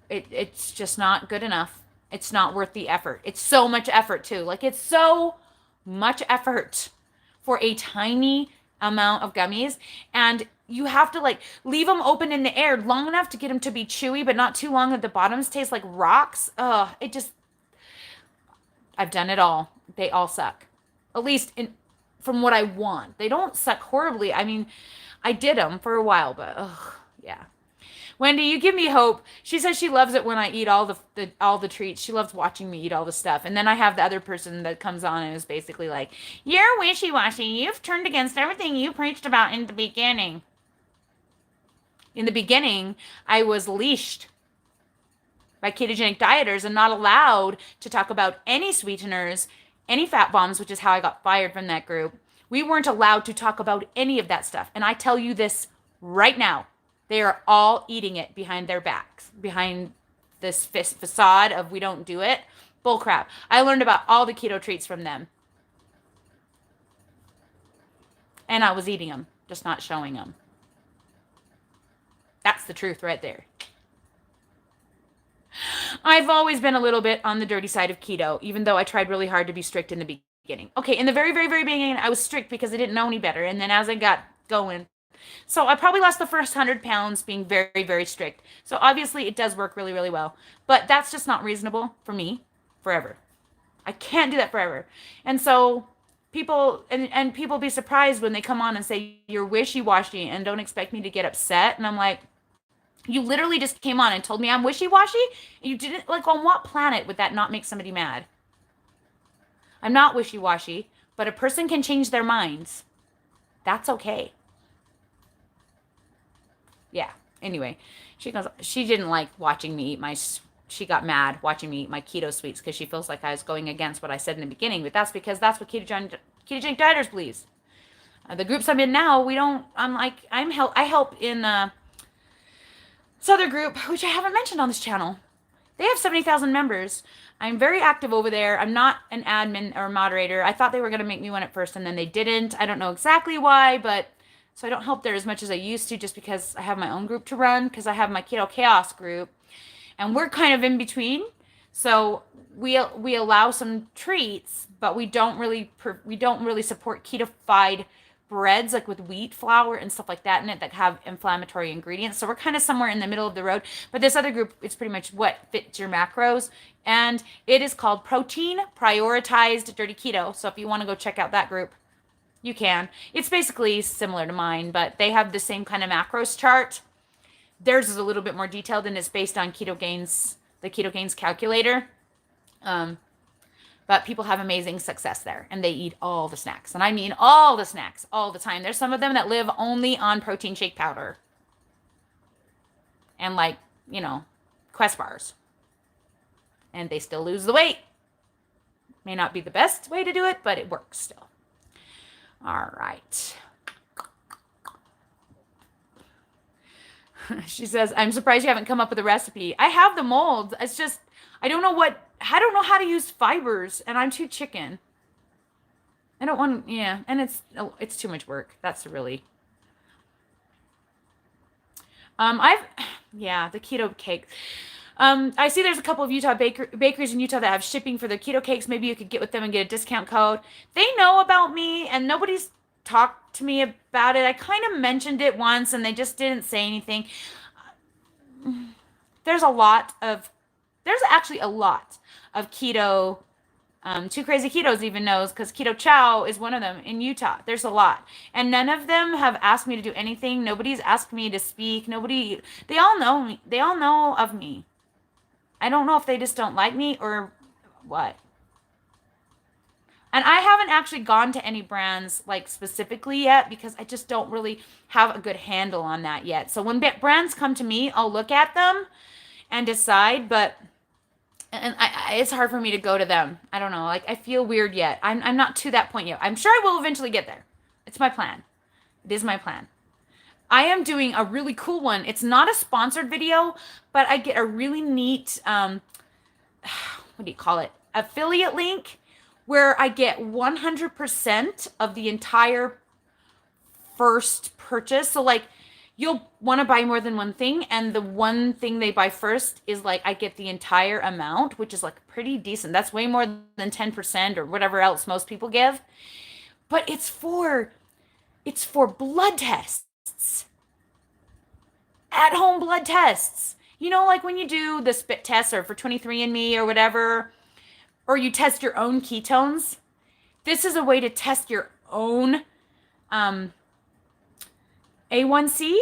[SPEAKER 1] It's just not good enough. It's not worth the effort. It's so much effort too. Like, it's so much effort for a tiny amount of gummies, and you have to like leave them open in the air long enough to get them to be chewy, but not too long that the bottoms taste like rocks. I've done it all. They all suck. At least from what I want. They don't suck horribly. I mean, I did them for a while, but yeah. Wendy, you give me hope. She says she loves it when I eat all the treats. She loves watching me eat all the stuff. And then I have the other person that comes on and is basically like, "You're wishy-washy. You've turned against everything you preached about in the beginning." In the beginning, I was leashed by ketogenic dieters and not allowed to talk about any sweeteners, any fat bombs, which is how I got fired from that group. We weren't allowed to talk about any of that stuff. And I tell you this right now. They are all eating it behind their backs, behind this facade of we don't do it. Bullcrap. I learned about all the keto treats from them. And I was eating them, just not showing them. That's the truth right there. I've always been a little bit on the dirty side of keto, even though I tried really hard to be strict in the beginning. Okay, in the very, very, very beginning, I was strict because I didn't know any better. And then as I got going, so I probably lost the first 100 pounds being very, very strict. So obviously it does work really, really well. But that's just not reasonable for me forever. I can't do that forever. And so people and people be surprised when they come on and say, "You're wishy-washy," and don't expect me to get upset. And I'm like, you literally just came on and told me I'm wishy-washy? You didn't, like, on what planet would that not make somebody mad? I'm not wishy-washy, but a person can change their minds. That's okay. Yeah. Anyway, she didn't like watching me eat she got mad watching me eat my keto sweets because she feels like I was going against what I said in the beginning, but that's because that's what ketogenic dieters believes. The groups I'm in now, I help in this other group, which I haven't mentioned on this channel. They have 70,000 members. I'm very active over there. I'm not an admin or moderator. I thought they were going to make me one at first, and then they didn't. I don't know exactly why, but so I don't help there as much as I used to just because I have my own group to run, because I have my ketochaos group, and we're kind of in between. So we allow some treats, but we don't really support ketofied breads like with wheat flour and stuff like that in it that have inflammatory ingredients. So we're kind of somewhere in the middle of the road. But this other group, it's pretty much what fits your macros, and it is called Protein Prioritized Dirty Keto. So if you want to go check out that group, you can. It's basically similar to mine, but they have the same kind of macros chart. Theirs is a little bit more detailed, and it's based on the Ketogains calculator. But people have amazing success there, and they eat all the snacks. And I mean all the snacks all the time. There's some of them that live only on protein shake powder and Quest bars. And they still lose the weight. May not be the best way to do it, but it works still. All right. She says, "I'm surprised you haven't come up with a recipe." I have the molds. It's just, I don't know how to use fibers, and I'm too chicken. I don't want, yeah, and it's too much work. That's really, the keto cake. I see there's a couple of Utah bakeries in Utah that have shipping for their keto cakes. Maybe you could get with them and get a discount code. They know about me, and nobody's talked to me about it. I kind of mentioned it once, and they just didn't say anything. There's actually a lot of keto Two Crazy Ketos even knows because ketochaos is one of them in Utah. There's a lot. And none of them have asked me to do anything. Nobody's asked me to speak. Nobody, they all know me. They all know of me. I don't know if they just don't like me or what. And I haven't actually gone to any brands like specifically yet because I just don't really have a good handle on that yet. So when brands come to me, I'll look at them and decide, but it's hard for me to go to them. I don't know. Like I feel weird yet. I'm not to that point yet. I'm sure I will eventually get there. It's my plan. It is my plan. I am doing a really cool one. It's not a sponsored video, but I get a really neat what do you call it? Affiliate link where I get 100% of the entire first purchase. So like you'll want to buy more than one thing, and the one thing they buy first is like I get the entire amount, which is like pretty decent. That's way more than 10% or whatever else most people give. But it's for blood tests. At-home blood tests. You know, like when you do the spit test or for 23andMe or whatever, or you test your own ketones. This is a way to test your own A1C.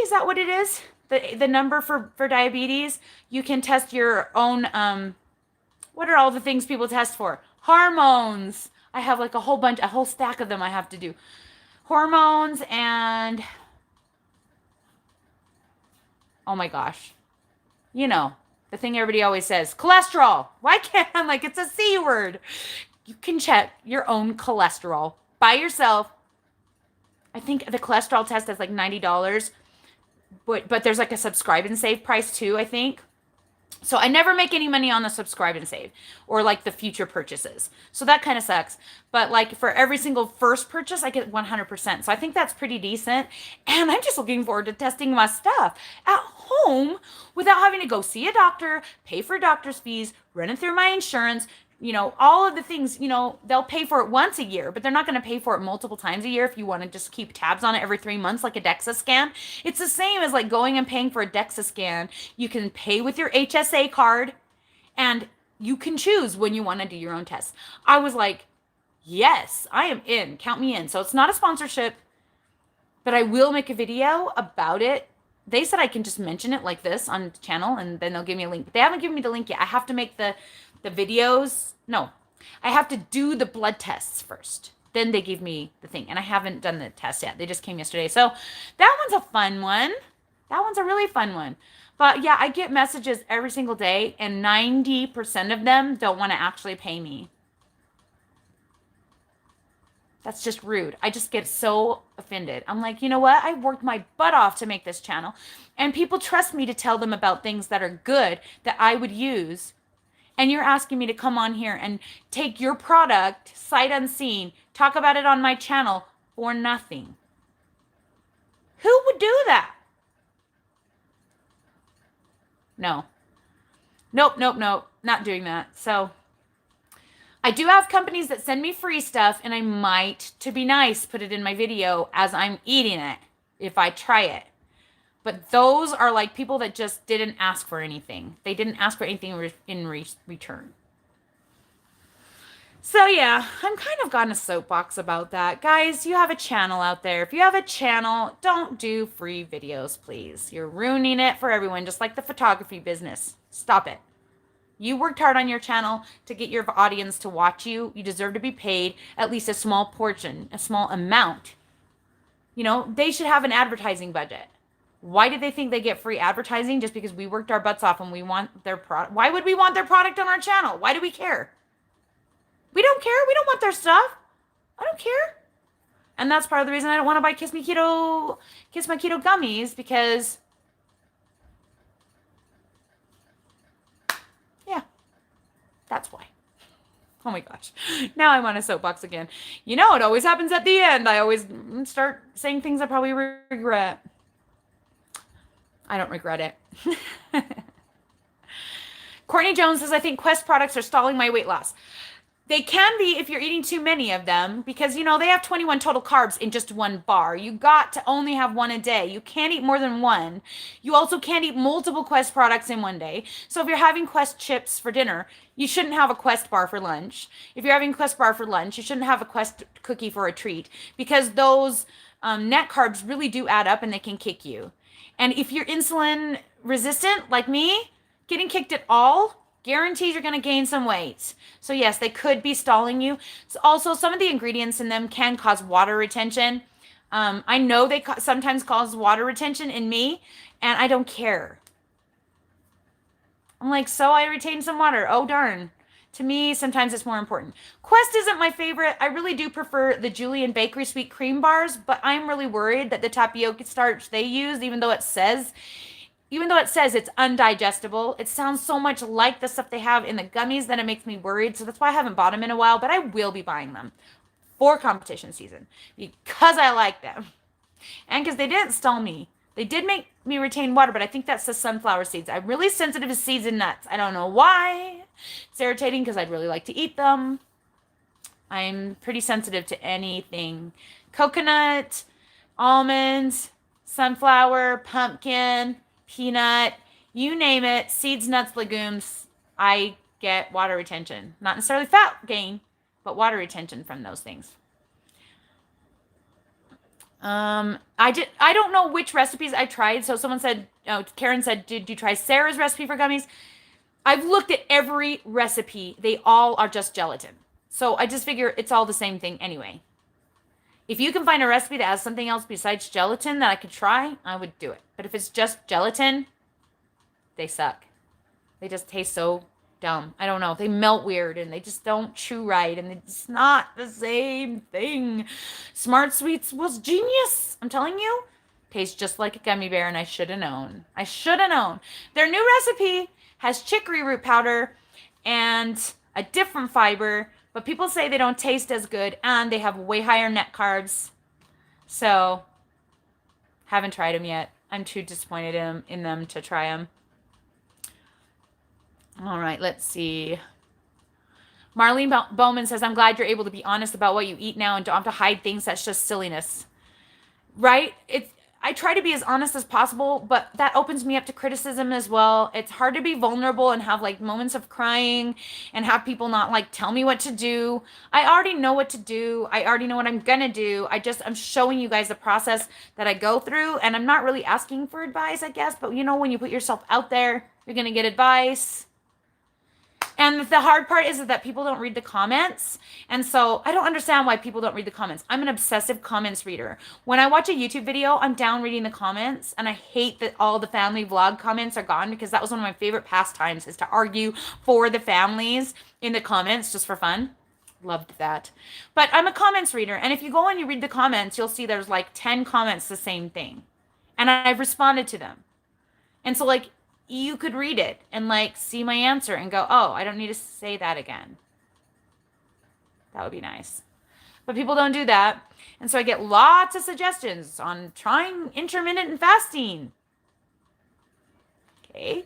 [SPEAKER 1] Is that what it is? The number for diabetes. You can test your own, what are all the things people test for? Hormones. I have like a whole stack of them I have to do. Hormones and, oh my gosh. You know, the thing everybody always says, cholesterol. Why can't I'm like, it's a C word. You can check your own cholesterol by yourself. I think the cholesterol test is like $90, but there's like a subscribe and save price too, I think. So I never make any money on the subscribe and save or like the future purchases. So that kind of sucks. But like for every single first purchase, I get 100%. So I think that's pretty decent. And I'm just looking forward to testing my stuff at home without having to go see a doctor, pay for doctor's fees, run it through my insurance, you know, all of the things, you know, they'll pay for it once a year, but they're not going to pay for it multiple times a year if you want to just keep tabs on it every 3 months like a DEXA scan. It's the same as like going and paying for a DEXA scan. You can pay with your HSA card and you can choose when you want to do your own tests. I was like, yes, I am in. Count me in. So it's not a sponsorship, but I will make a video about it. They said I can just mention it like this on the channel and then they'll give me a link. But they haven't given me the link yet. I have to make the videos. No, I have to do the blood tests first. Then they give me the thing. And I haven't done the test yet. They just came yesterday. So that one's a fun one. That one's a really fun one. But yeah, I get messages every single day and 90% of them don't want to actually pay me. That's just rude. I just get so offended. I'm like, you know what? I worked my butt off to make this channel. And people trust me to tell them about things that are good that I would use. And you're asking me to come on here and take your product, sight unseen, talk about it on my channel for nothing. Who would do that? No. Nope. Not doing that. So I do have companies that send me free stuff, and I might, to be nice, put it in my video as I'm eating it if I try it. But those are like people that just didn't ask for anything. They didn't ask for anything in return. So yeah, I'm kind of got in a soapbox about that. Guys, you have a channel out there. If you have a channel, don't do free videos, please. You're ruining it for everyone, just like the photography business. Stop it. You worked hard on your channel to get your audience to watch you. You deserve to be paid at least a small portion, a small amount. You know, they should have an advertising budget. Why did they think they get free advertising? Just because we worked our butts off and we want their product. Why would we want their product on our channel? Why do we care? We don't care. We don't want their stuff. I don't care. And that's part of the reason I don't want to buy Kiss My Keto gummies, because yeah, that's why. Oh my gosh. Now I'm on a soapbox again. You know, it always happens at the end. I always start saying things I probably regret. I don't regret it. Courtney Jones says, I think Quest products are stalling my weight loss. They can be if you're eating too many of them because, they have 21 total carbs in just one bar. You got to only have one a day. You can't eat more than one. You also can't eat multiple Quest products in one day. So if you're having Quest chips for dinner, you shouldn't have a Quest bar for lunch. If you're having Quest bar for lunch, you shouldn't have a Quest cookie for a treat because those net carbs really do add up and they can kick you. And if you're insulin resistant like me, getting kicked at all guarantees you're going to gain some weight. So yes, they could be stalling you. So also, some of the ingredients in them can cause water retention. I know they sometimes cause water retention in me, and I don't care. I'm like, so I retain some water. Oh, darn. To me, sometimes it's more important. Quest isn't my favorite. I really do prefer the Julian Bakery Sweet Cream Bars, but I'm really worried that the tapioca starch they use, even though it says it's undigestible, it sounds so much like the stuff they have in the gummies that it makes me worried. So that's why I haven't bought them in a while, but I will be buying them for competition season because I like them and because they didn't stall me. They did make me retain water, but I think that's the sunflower seeds. I'm really sensitive to seeds and nuts. I don't know why. It's irritating because I'd really like to eat them. I'm pretty sensitive to anything. Coconut, almonds, sunflower, pumpkin, peanut, you name it, seeds, nuts, legumes, I get water retention. Not necessarily fat gain, but water retention from those things. I don't know which recipes I tried. So someone said, Karen said, did you try Sarah's recipe for gummies? I've looked at every recipe. They all are just gelatin. So I just figure it's all the same thing anyway. If you can find a recipe that has something else besides gelatin that I could try, I would do it. But if it's just gelatin, they suck. They just taste so dumb. I don't know. They melt weird and they just don't chew right and it's not the same thing. Smart Sweets was genius. I'm telling you. Tastes just like a gummy bear and I should have known. I should have known. Their new recipe has chicory root powder and a different fiber, but people say they don't taste as good and they have way higher net carbs. So, haven't tried them yet. I'm too disappointed in them to try them. All right, let's see. Marlene Bowman says, I'm glad you're able to be honest about what you eat now and don't have to hide things. That's just silliness. Right? I try to be as honest as possible, but that opens me up to criticism as well. It's hard to be vulnerable and have like moments of crying and have people not like tell me what to do. I already know what to do. I already know what I'm gonna do. I'm showing you guys the process that I go through and I'm not really asking for advice, I guess, but when you put yourself out there, you're gonna get advice. And the hard part is that people don't read the comments. And so I don't understand why people don't read the comments. I'm an obsessive comments reader. When I watch a YouTube video, I'm down reading the comments. And I hate that all the family vlog comments are gone because that was one of my favorite pastimes is to argue for the families in the comments just for fun. Loved that. But I'm a comments reader. And if you go and you read the comments, you'll see there's like 10 comments the same thing. And I've responded to them. And so like, you could read it and like see my answer and go, oh, I don't need to say that again. That would be nice. But people don't do that. And so I get lots of suggestions on trying intermittent fasting. Okay.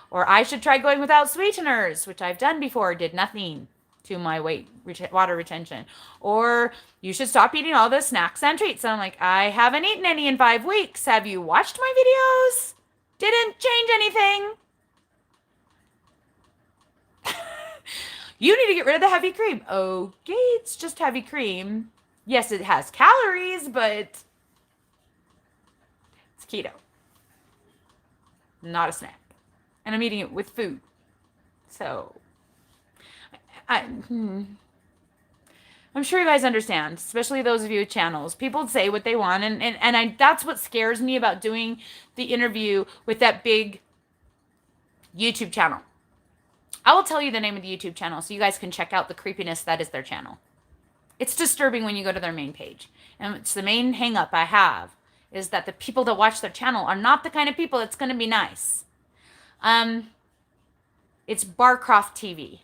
[SPEAKER 1] Or I should try going without sweeteners, which I've done before, did nothing to my water retention. Or you should stop eating all the snacks and treats. And I'm like, I haven't eaten any in 5 weeks. Have you watched my videos? Didn't change anything. You need to get rid of the heavy cream. Okay, it's just heavy cream. Yes, it has calories, but it's keto. Not a snack. And I'm eating it with food. So, I'm sure you guys understand, especially those of you with channels. People say what they want, and that's what scares me about doing the interview with that big YouTube channel. I will tell you the name of the YouTube channel so you guys can check out the creepiness that is their channel. It's disturbing when you go to their main page. And it's the main hang up I have is that the people that watch their channel are not the kind of people that's going to be nice. It's Barcroft TV.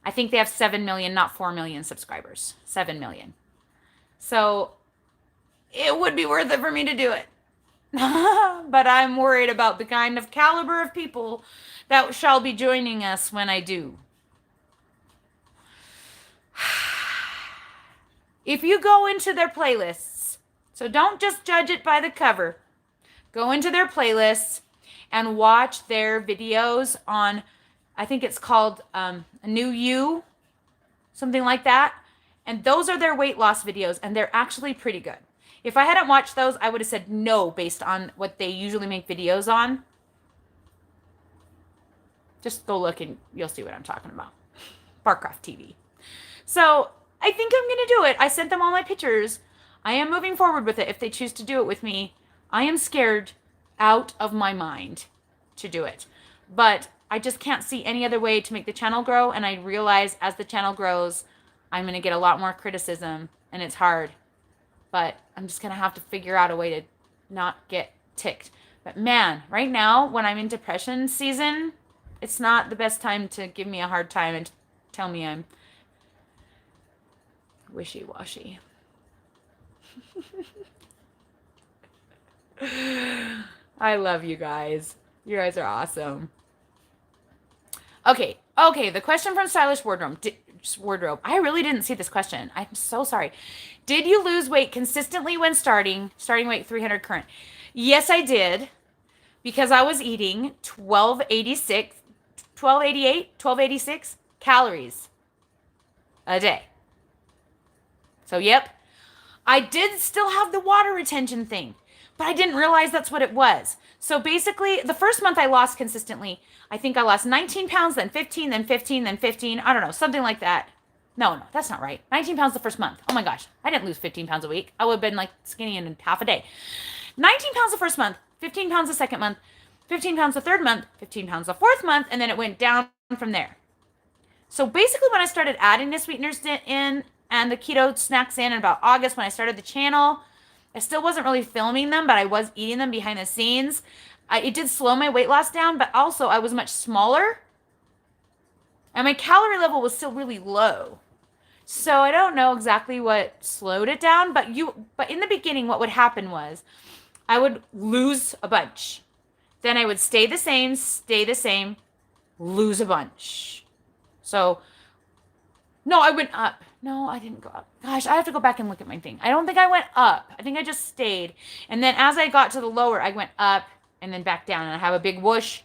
[SPEAKER 1] I think they have 7 million, not 4 million subscribers. 7 million. So it would be worth it for me to do it. But I'm worried about the kind of caliber of people that shall be joining us when I do. If you go into their playlists, so don't just judge it by the cover. Go into their playlists and watch their videos on, I think it's called A New You, something like that. And those are their weight loss videos, and they're actually pretty good. If I hadn't watched those, I would have said no based on what they usually make videos on. Just go look and you'll see what I'm talking about. Barcraft TV. So I think I'm going to do it. I sent them all my pictures. I am moving forward with it if they choose to do it with me. I am scared out of my mind to do it. But I just can't see any other way to make the channel grow. And I realize as the channel grows, I'm going to get a lot more criticism. And it's hard. But I'm just going to have to figure out a way to not get ticked. But man, right now, when I'm in depression season, it's not the best time to give me a hard time and tell me I'm wishy-washy. I love you guys. You guys are awesome. Okay, the question from Stylish Wardrobe. I really didn't see this question. I'm so sorry. Did you lose weight consistently when starting weight 300 current? Yes, I did. Because I was eating 1286 calories a day. So, yep. I did still have the water retention thing, but I didn't realize that's what it was. So basically, the first month I lost consistently. I think I lost 19 pounds, then 15, then 15, then 15. I don't know, something like that. No, that's not right. 19 pounds the first month. Oh my gosh, I didn't lose 15 pounds a week. I would have been like skinny in half a day. 19 pounds the first month, 15 pounds the second month, 15 pounds the third month, 15 pounds the fourth month, and then it went down from there. So basically when I started adding the sweeteners in and the keto snacks in about August when I started the channel, I still wasn't really filming them, but I was eating them behind the scenes. It did slow my weight loss down, but also I was much smaller and my calorie level was still really low. So I don't know exactly what slowed it down, but in the beginning, what would happen was I would lose a bunch. Then I would stay the same, lose a bunch. So, no, I went up. No, I didn't go up. Gosh, I have to go back and look at my thing. I don't think I went up. I think I just stayed. And then as I got to the lower, I went up and then back down. And I have a big whoosh.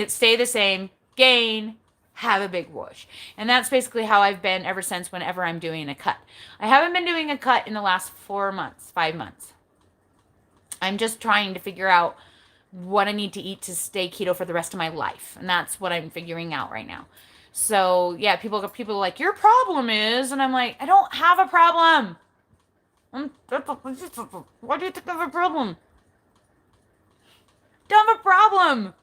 [SPEAKER 1] Stay the same. Gain. Have a big whoosh. And that's basically how I've been ever since whenever I'm doing a cut. I haven't been doing a cut in the last 5 months. I'm just trying to figure out what I need to eat to stay keto for the rest of my life. And that's what I'm figuring out right now. So, yeah, people are like, your problem is, and I'm like, I don't have a problem. Why do you think I have a problem? Don't have a problem.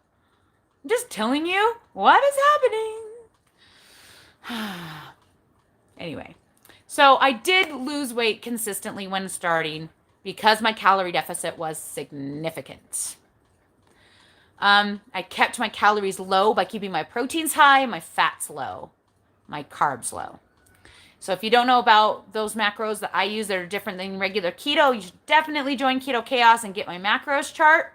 [SPEAKER 1] I'm just telling you what is happening. Anyway, so I did lose weight consistently when starting because my calorie deficit was significant. I kept my calories low by keeping my proteins high, my fats low, my carbs low. So if you don't know about those macros that I use that are different than regular keto, you should definitely join Keto Chaos and get my macros chart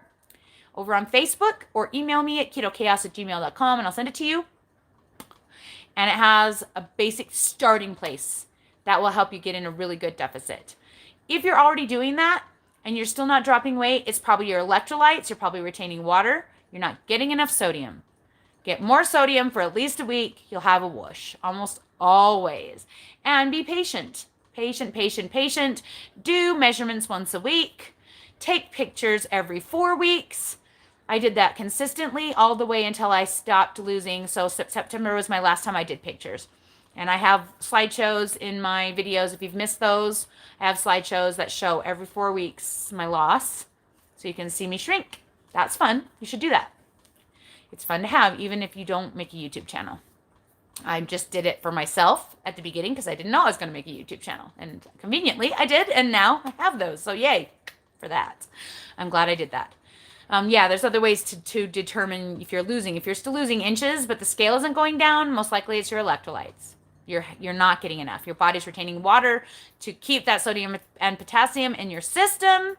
[SPEAKER 1] over on Facebook or email me at ketochaos@gmail.com and I'll send it to you. And it has a basic starting place that will help you get in a really good deficit. If you're already doing that and you're still not dropping weight, it's probably your electrolytes. You're probably retaining water. You're not getting enough sodium. Get more sodium for at least a week. You'll have a whoosh almost always. And be patient. Patient. Do measurements once a week. Take pictures every 4 weeks. I did that consistently all the way until I stopped losing. So September was my last time I did pictures. And I have slideshows in my videos. If you've missed those, I have slideshows that show every 4 weeks my loss. So you can see me shrink. That's fun. You should do that. It's fun to have, even if you don't make a YouTube channel. I just did it for myself at the beginning because I didn't know I was going to make a YouTube channel. And conveniently, I did. And now I have those. So yay for that. I'm glad I did that. Yeah, there's other ways to determine if you're losing. If you're still losing inches, but the scale isn't going down, most likely it's your electrolytes. You're not getting enough. Your body's retaining water to keep that sodium and potassium in your system.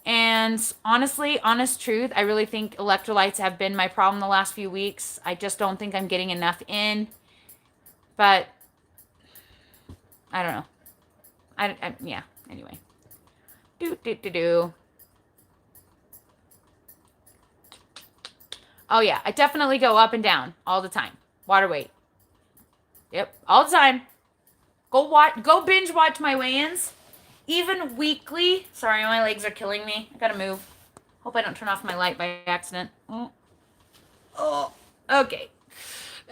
[SPEAKER 1] And honestly, honest truth, I really think electrolytes have been my problem the last few weeks. I just don't think I'm getting enough in. But I don't know. Yeah, anyway. Do. Oh, yeah, I definitely go up and down all the time. Water weight. Yep, all the time. Go binge watch my weigh-ins. Even weekly. Sorry, my legs are killing me. I gotta move. Hope I don't turn off my light by accident. Oh, okay.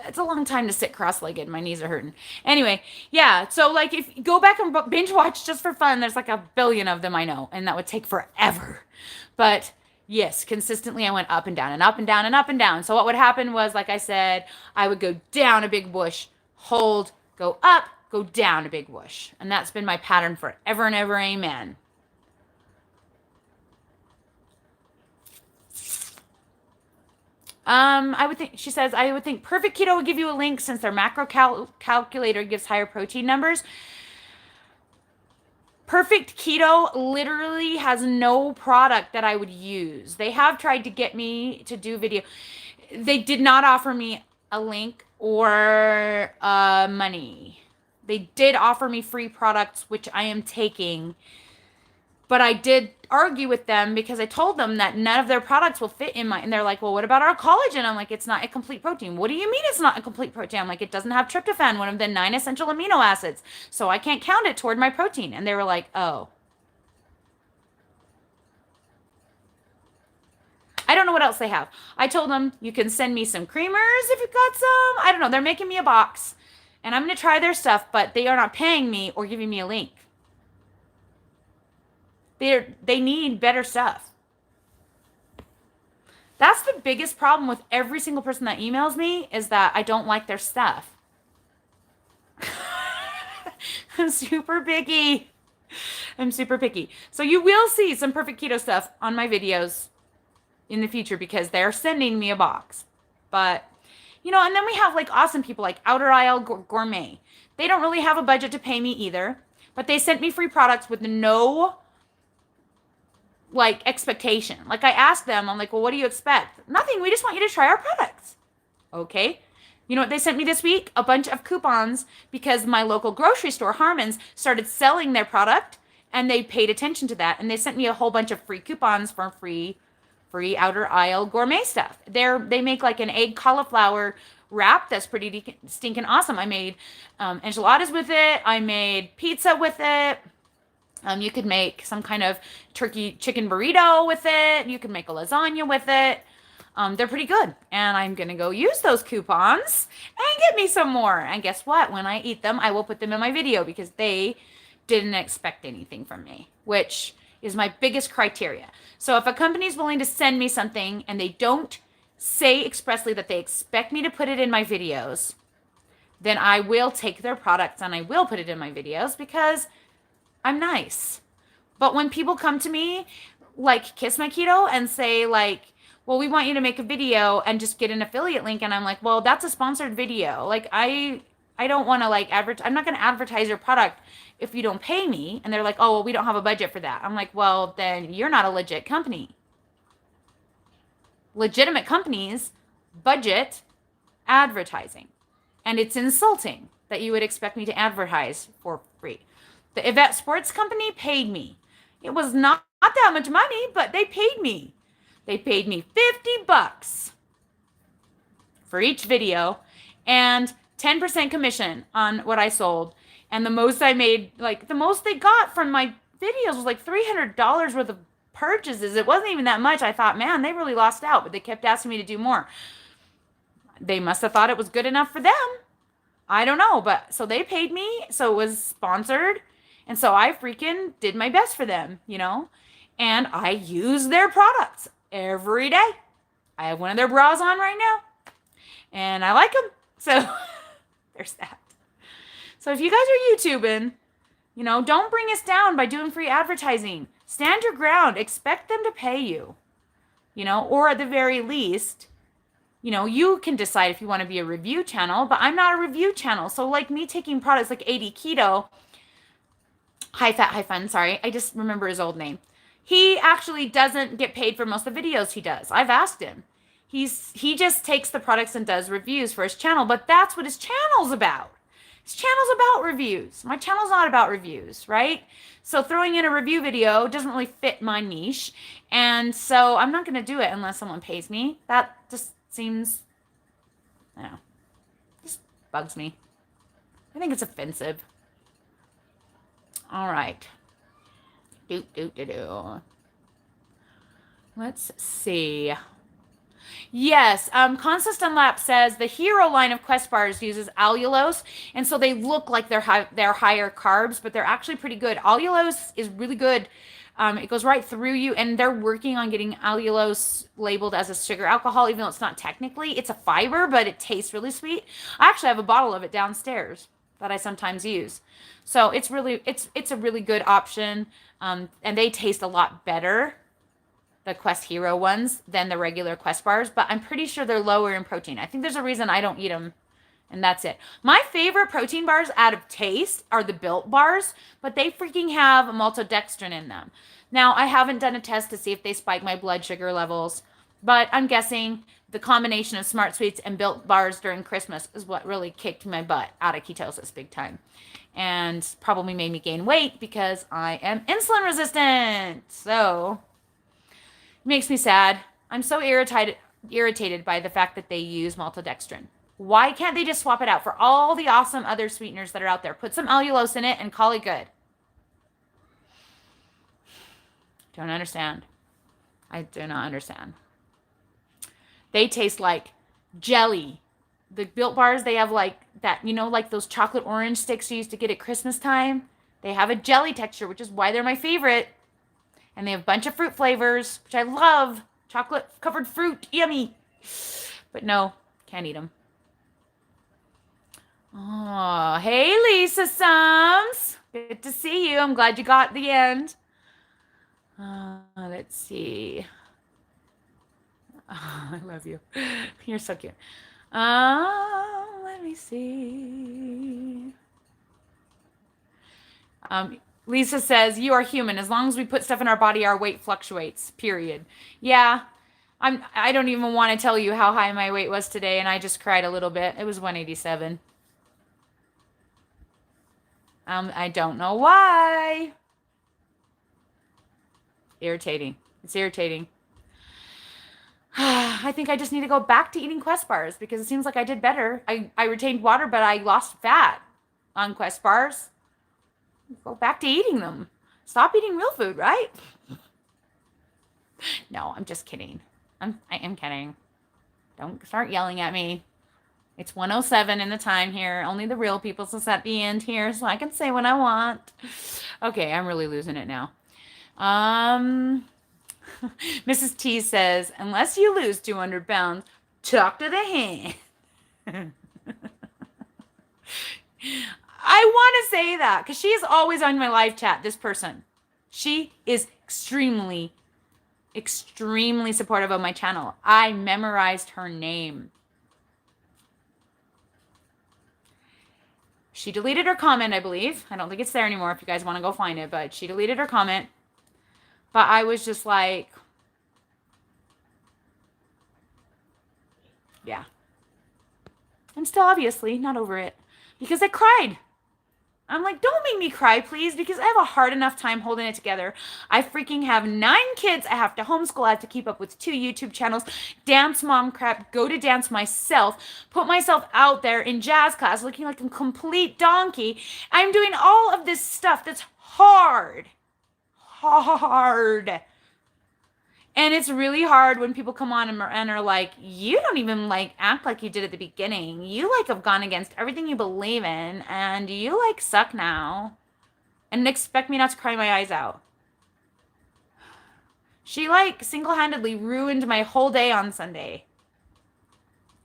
[SPEAKER 1] It's a long time to sit cross-legged. My knees are hurting. Anyway, yeah. So like, if you go back and binge watch just for fun, there's like a billion of them I know, and that would take forever. But yes, consistently I went up and down and up and down and up and down. So what would happen was, like I said, I would go down a big whoosh, hold, go up, go down a big whoosh, and that's been my pattern forever and ever. Amen. She says, I would think Perfect Keto would give you a link since their macro calculator gives higher protein numbers. Perfect Keto literally has no product that I would use. They have tried to get me to do video. They did not offer me a link or money. They did offer me free products, which I am taking. But I did argue with them because I told them that none of their products will fit in my, and they're like, well, what about our collagen? I'm like, it's not a complete protein. What do you mean it's not a complete protein? I'm like, it doesn't have tryptophan, one of the 9 essential amino acids. So I can't count it toward my protein. And they were like, oh. I don't know what else they have. I told them, you can send me some creamers if you've got some. I don't know. They're making me a box. And I'm going to try their stuff, but they are not paying me or giving me a link. They need better stuff. That's the biggest problem with every single person that emails me, is that I don't like their stuff. I'm super picky. I'm super picky. So you will see some Perfect Keto stuff on my videos in the future because they're sending me a box. But, you know, and then we have like awesome people like Outer Isle Gourmet. They don't really have a budget to pay me either, but they sent me free products with no like expectation. Like I asked them, I'm like, well, what do you expect? Nothing. We just want you to try our products. Okay. You know what they sent me this week? A bunch of coupons because my local grocery store, Harmon's, started selling their product and they paid attention to that. And they sent me a whole bunch of free coupons for free Outer Isle Gourmet stuff. They make like an egg cauliflower wrap that's pretty stinking awesome. I made enchiladas with it. I made pizza with it. You could make some kind of turkey chicken burrito with it. You can make a lasagna with it. They're pretty good. And I'm going to go use those coupons and get me some more. And guess what? When I eat them, I will put them in my video because they didn't expect anything from me, which is my biggest criteria. So if a company is willing to send me something and they don't say expressly that they expect me to put it in my videos, then I will take their products and I will put it in my videos because I'm nice. But when people come to me, like Kiss My Keto, and say like, well, we want you to make a video and just get an affiliate link. And I'm like, well, that's a sponsored video. Like I don't want to like I'm not going to advertise your product if you don't pay me. And they're like, oh, well, we don't have a budget for that. I'm like, well, then you're not a legit company. Legitimate companies budget advertising. And it's insulting that you would expect me to advertise for free. The Yvette Sports Company paid me. It was not that much money, but they paid me. They paid me $50 for each video and 10% commission on what I sold. And the most I made, like the most they got from my videos was like $300 worth of purchases. It wasn't even that much. I thought, man, they really lost out, but they kept asking me to do more. They must have thought it was good enough for them. I don't know, but so they paid me. So it was sponsored. And so I freaking did my best for them, you know, and I use their products every day. I have one of their bras on right now and I like them. So there's that. So if you guys are YouTubing, you know, don't bring us down by doing free advertising. Stand your ground. Expect them to pay you, you know, or at the very least, you know, you can decide if you want to be a review channel, but I'm not a review channel. So like me taking products like AD Keto, High Fat, High Fun, sorry, I just remember his old name. He actually doesn't get paid for most of the videos he does. I've asked him. He just takes the products and does reviews for his channel, but that's what his channel's about. This channel's about reviews. My channel's not about reviews, right? So throwing in a review video doesn't really fit my niche. And so I'm not going to do it unless someone pays me. That just seems, I don't know, just bugs me. I think it's offensive. All right. Let's see. Yes, Constance Dunlap says the Hero line of Quest bars uses allulose, and so they look like they're higher carbs, but they're actually pretty good. Allulose is really good. It goes right through you, and they're working on getting allulose labeled as a sugar alcohol, even though it's not technically. It's a fiber, but it tastes really sweet. I actually have a bottle of it downstairs that I sometimes use. So it's a really good option, and they taste a lot better, the Quest Hero ones, than the regular Quest bars, but I'm pretty sure they're lower in protein. I think there's a reason I don't eat them, and that's it. My favorite protein bars out of taste are the Built bars, but they freaking have maltodextrin in them. Now, I haven't done a test to see if they spike my blood sugar levels, but I'm guessing the combination of Smart Sweets and Built bars during Christmas is what really kicked my butt out of ketosis big time, and probably made me gain weight because I am insulin resistant. So makes me sad. I'm so irritated by the fact that they use maltodextrin. Why can't they just swap it out for all the awesome other sweeteners that are out there? Put some allulose in it and call it good. Don't understand. I do not understand. They taste like jelly. The Built bars, they have like that, like those chocolate orange sticks you used to get at Christmas time. They have a jelly texture, which is why they're my favorite. And they have a bunch of fruit flavors, which I love. Chocolate covered fruit, yummy. But no, can't eat them. Oh, hey, Lisa Sums. Good to see you. I'm glad you got the end. Let's see. Oh, I love you. You're so cute. Let me see. Lisa says, you are human. As long as we put stuff in our body, our weight fluctuates, period. Yeah, I don't even want to tell you how high my weight was today, and I just cried a little bit. It was 187. I don't know why. Irritating. It's irritating. I think I just need to go back to eating Quest bars because it seems like I did better. I retained water, but I lost fat on Quest bars. Go back to eating them. Stop eating real food, right? No, I'm just kidding. I am kidding. Don't start yelling at me. It's 1:07 in the time here. Only the real people is at the end here, so I can say what I want. Okay, I'm really losing it now. Mrs. T says, unless you lose 200 pounds, talk to the hand. I want to say that because she is always on my live chat, this person. She is extremely, extremely supportive of my channel. I memorized her name. She deleted her comment, I believe. I don't think it's there anymore if you guys want to go find it, but she deleted her comment. But I was just like, yeah. I'm still obviously not over it because I cried. I'm like, don't make me cry, please, because I have a hard enough time holding it together. I freaking have 9 kids. I have to homeschool. I have to keep up with 2 YouTube channels, dance mom crap, go to dance myself, put myself out there in jazz class looking like a complete donkey. I'm doing all of this stuff that's hard. And it's really hard when people come on and are like, you don't even like act like you did at the beginning. You like have gone against everything you believe in and you like suck now. And expect me not to cry my eyes out. She like single-handedly ruined my whole day on Sunday.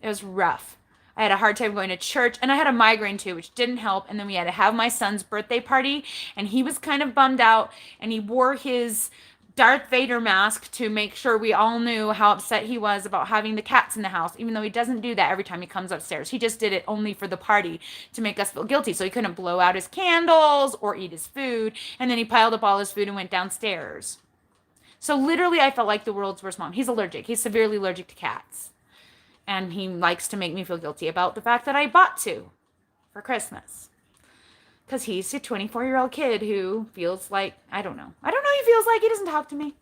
[SPEAKER 1] It was rough. I had a hard time going to church and I had a migraine too, which didn't help. And then we had to have my son's birthday party and he was kind of bummed out and he wore his Darth Vader mask to make sure we all knew how upset he was about having the cats in the house, even though he doesn't do that every time he comes upstairs. He just did it only for the party to make us feel guilty. So he couldn't blow out his candles or eat his food. And then he piled up all his food and went downstairs. So literally I felt like the world's worst mom. He's allergic. He's severely allergic to cats. And he likes to make me feel guilty about the fact that I bought 2 for Christmas. because he's a 24-year-old kid who feels like, I don't know. He feels like he doesn't talk to me.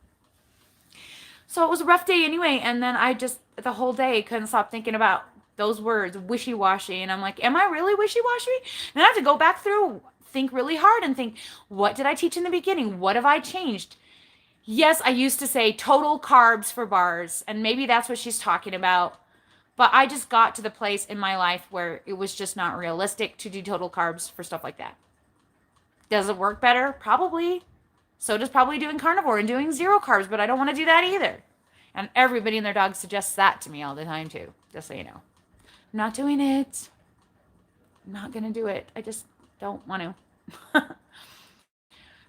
[SPEAKER 1] So it was a rough day anyway. And then I just, the whole day, couldn't stop thinking about those words, wishy-washy. And I'm like, am I really wishy-washy? And I have to go back through, think really hard and think, what did I teach in the beginning? What have I changed? Yes, I used to say total carbs for bars. And maybe that's what she's talking about. But I just got to the place in my life where it was just not realistic to do total carbs for stuff like that. Does it work better? Probably. So does probably doing carnivore and doing zero carbs, but I don't want to do that either. And everybody and their dog suggests that to me all the time too, just so you know. I'm not doing it. I'm not going to do it. I just don't want to.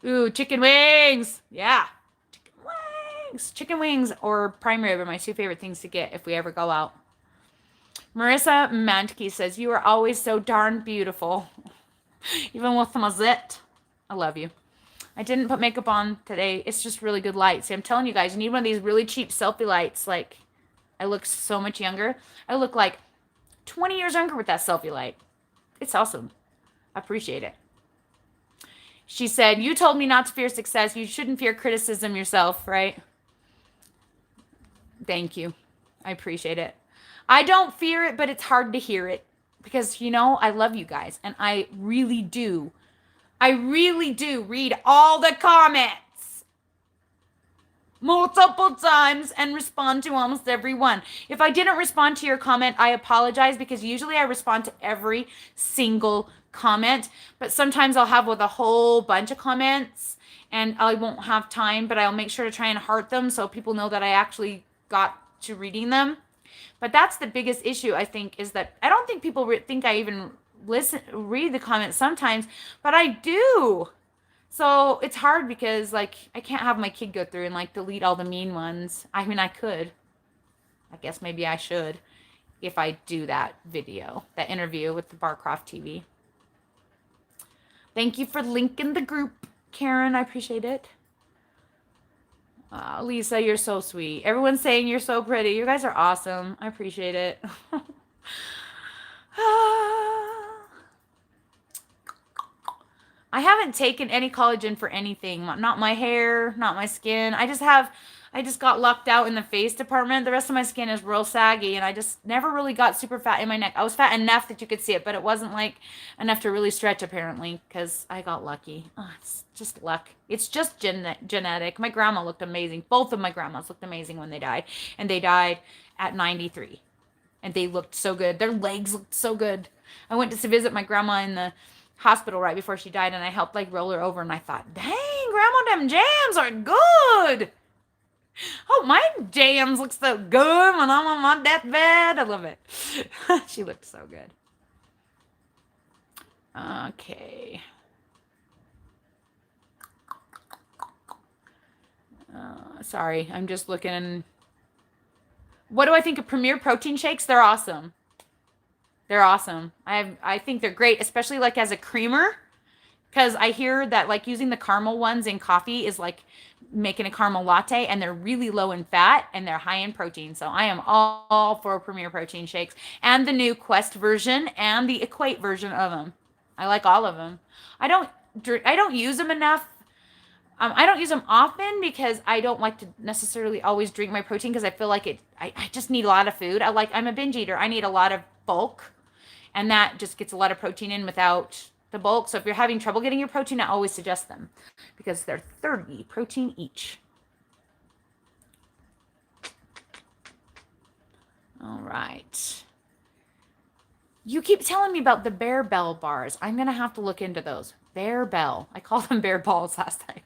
[SPEAKER 1] Ooh, chicken wings. Yeah. Chicken wings. Chicken wings or prime rib are my two favorite things to get if we ever go out. Marissa Mantke says, you are always so darn beautiful. Even with my zit. I love you. I didn't put makeup on today. It's just really good light. See, I'm telling you guys, you need one of these really cheap selfie lights. Like, I look so much younger. I look like 20 years younger with that selfie light. It's awesome. I appreciate it. She said, you told me not to fear success. You shouldn't fear criticism yourself, right? Thank you. I appreciate it. I don't fear it, but it's hard to hear it because, you know, I love you guys and I really do. I really do read all the comments multiple times and respond to almost every one. If I didn't respond to your comment, I apologize because usually I respond to every single comment, but sometimes I'll have with a whole bunch of comments and I won't have time, but I'll make sure to try and heart them so people know that I actually got to reading them. But that's the biggest issue, I think, is that I don't think people think I even read the comments sometimes, but I do. So it's hard because, like, I can't have my kid go through and, like, delete all the mean ones. I mean, I could. I guess maybe I should if I do that video, that interview with the Barcroft TV. Thank you for linking the group, Karen. I appreciate it. Lisa, you're so sweet. Everyone's saying you're so pretty. You guys are awesome. I appreciate it. I haven't taken any collagen for anything. Not my hair, not my skin. I just got lucked out in the face department. The rest of my skin is real saggy and I just never really got super fat in my neck. I was fat enough that you could see it, but it wasn't like enough to really stretch apparently because I got lucky. Oh, it's just luck. It's just genetic. My grandma looked amazing. Both of my grandmas looked amazing when they died, and they died at 93. And they looked so good. Their legs looked so good. I went to visit my grandma in the hospital right before she died, and I helped like roll her over, and I thought, dang, grandma, them jams are good. Oh, my jams look so good when I'm on my deathbed. I love it. She looked so good. Okay. Sorry, I'm just looking. What do I think of Premier protein shakes? They're awesome. They're awesome. I think they're great, especially like as a creamer, because I hear that like using the caramel ones in coffee is like making a caramel latte, and they're really low in fat and they're high in protein. So I am all for Premier protein shakes and the new Quest version and the Equate version of them. I like all of them. I don't use them enough. I don't use them often because I don't like to necessarily always drink my protein because I feel like I just need a lot of food. I'm a binge eater. I need a lot of bulk, and that just gets a lot of protein in without the bulk. So if you're having trouble getting your protein, I always suggest them because they're 30 protein each. All right. You keep telling me about the Bear Bell bars. I'm going to have to look into those. Bear Bell. I called them Bear Balls last time.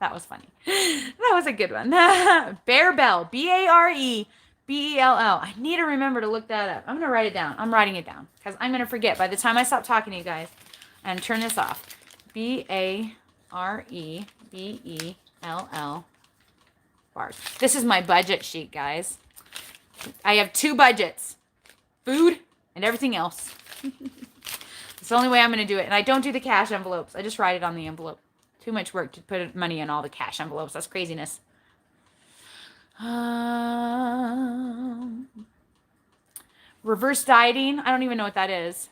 [SPEAKER 1] That was funny. That was a good one. Bear Bell. Barebell. I need to remember to look that up. I'm going to write it down. I'm writing it down because I'm going to forget by the time I stop talking to you guys and turn this off. Barebell bars. This is my budget sheet, guys. I have 2 budgets. Food and everything else. It's the only way I'm going to do it. And I don't do the cash envelopes. I just write it on the envelope. Too much work to put money in all the cash envelopes. That's craziness. Reverse dieting. I don't even know what that is.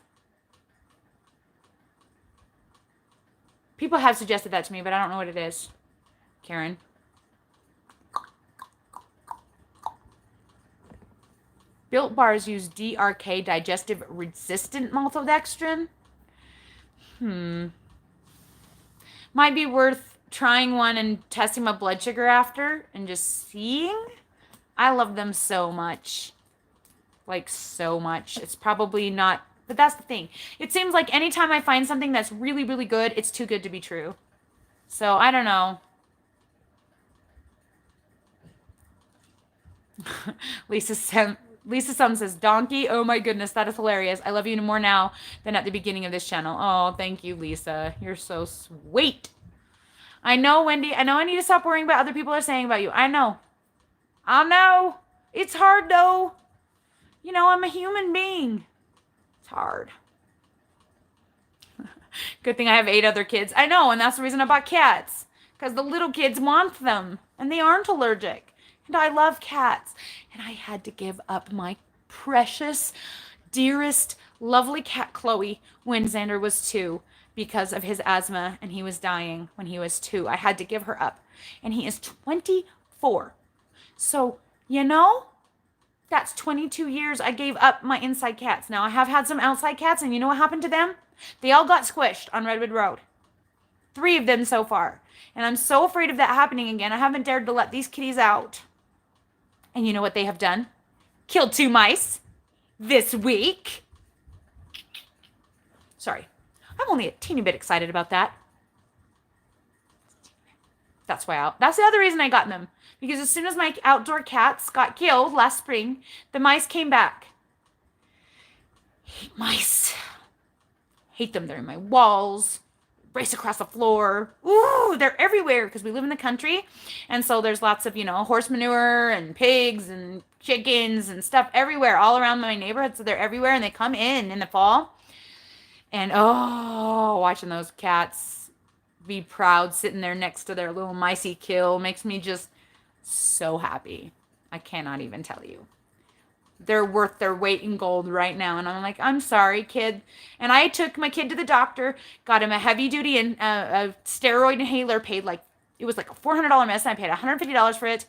[SPEAKER 1] People have suggested that to me, but I don't know what it is. Karen. Built bars use DRK, digestive resistant maltodextrin. Might be worth trying one and testing my blood sugar after and just seeing. I love them so much. Like, so much. It's probably not, but that's the thing. It seems like anytime I find something that's really, really good, it's too good to be true. So, I don't know. Lisa Sum says, Donkey, oh my goodness, that is hilarious. I love you more now than at the beginning of this channel. Oh, thank you, Lisa. You're so sweet. I know, Wendy. I know I need to stop worrying about other people are saying about you. I know. I know. It's hard, though. You know, I'm a human being. It's hard. Good thing I have 8 other kids. I know, and that's the reason I bought cats. Because the little kids want them, and they aren't allergic. And I love cats. And I had to give up my precious, dearest, lovely cat Chloe when Xander was 2 because of his asthma, and he was dying when he was 2. I had to give her up. And he is 24. So, you know, that's 22 years I gave up my inside cats. Now, I have had some outside cats, and you know what happened to them? They all got squished on Redwood Road. 3 of them so far. And I'm so afraid of that happening again. I haven't dared to let these kitties out. And you know what they have done? Killed 2 mice this week. Sorry. I'm only a teeny bit excited about that. That's the other reason I got them. Because as soon as my outdoor cats got killed last spring, the mice came back. Hate mice. Hate them. They're in my walls. Race across the floor. Ooh, they're everywhere because we live in the country. And so there's lots of, horse manure and pigs and chickens and stuff everywhere all around my neighborhood. So they're everywhere and they come in the fall. And watching those cats be proud sitting there next to their little micey kill makes me just so happy. I cannot even tell you. They're worth their weight in gold right now. And I'm like, I'm sorry, kid. And I took my kid to the doctor, got him a heavy duty and a steroid inhaler, it was like a $400 medicine. I paid $150 for it.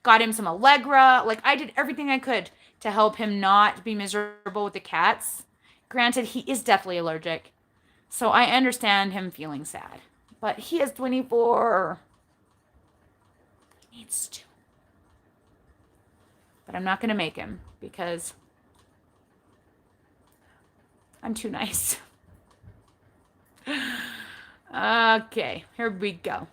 [SPEAKER 1] Got him some Allegra. Like, I did everything I could to help him not be miserable with the cats. Granted, he is deathly allergic. So I understand him feeling sad. But he is 24. He needs to. But I'm not going to make him because I'm too nice. Okay, here we go.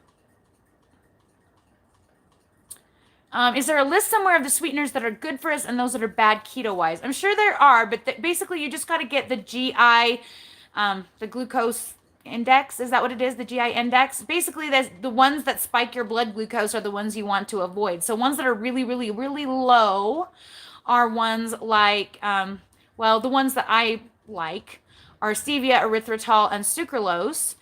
[SPEAKER 1] Is there a list somewhere of the sweeteners that are good for us and those that are bad keto-wise? I'm sure there are, but basically you just got to get the GI, the glucose index. Is that what it is? The GI index? Basically, the ones that spike your blood glucose are the ones you want to avoid. So ones that are really, really, really low are ones like, the ones that I like are stevia, erythritol, and sucralose.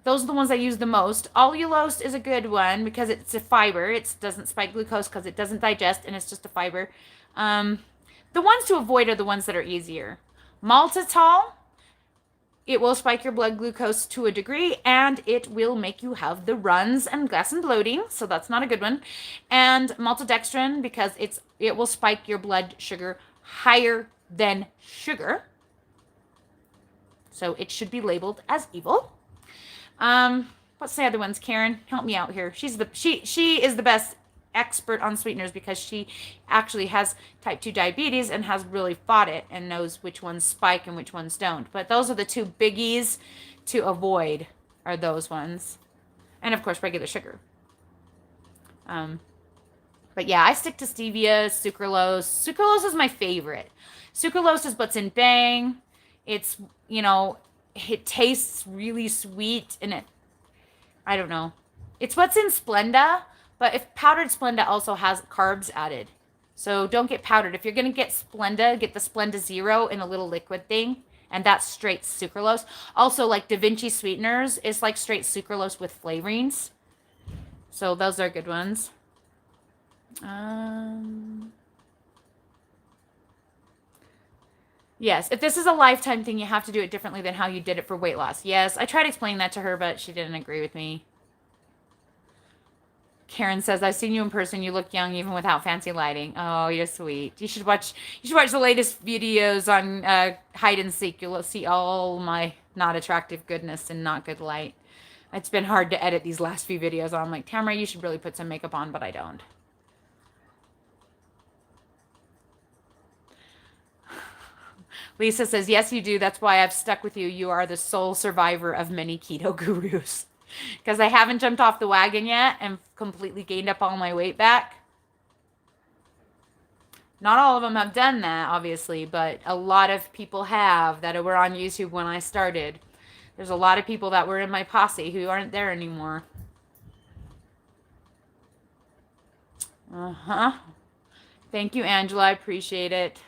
[SPEAKER 1] Those are the ones I use the most. Allulose is a good one because it's a fiber. It doesn't spike glucose because it doesn't digest and it's just a fiber. The ones to avoid are the ones that are easier. Maltitol, it will spike your blood glucose to a degree and it will make you have the runs and gas and bloating. So that's not a good one. And maltodextrin because it will spike your blood sugar higher than sugar. So it should be labeled as evil. What's the other ones, Karen? Help me out here. She is the best expert on sweeteners because she actually has type 2 diabetes and has really fought it and knows which ones spike and which ones don't. But those are the 2 biggies to avoid are those ones. And of course, regular sugar. But yeah, I stick to stevia, sucralose. Sucralose is my favorite. Sucralose is what's in Bang. It's, it tastes really sweet and I don't know. It's what's in Splenda, but if powdered Splenda also has carbs added. So don't get powdered. If you're going to get Splenda, get the Splenda Zero in a little liquid thing, and that's straight sucralose. Also, like Da Vinci sweeteners is like straight sucralose with flavorings. So those are good ones. Yes, if this is a lifetime thing, you have to do it differently than how you did it for weight loss. Yes, I tried explaining that to her, but she didn't agree with me. Karen says, "I've seen you in person. You look young even without fancy lighting." Oh, you're sweet. You should watch. You should watch the latest videos on hide and seek. You'll see all my not attractive goodness and not good light. It's been hard to edit these last few videos. I'm like, Tamra, you should really put some makeup on, but I don't. Lisa says, "Yes, you do. That's why I've stuck with you. You are the sole survivor of many keto gurus." Because I haven't jumped off the wagon yet and completely gained up all my weight back. Not all of them have done that, obviously, but a lot of people have that were on YouTube when I started. There's a lot of people that were in my posse who aren't there anymore. Uh-huh. Thank you, Angela. I appreciate it.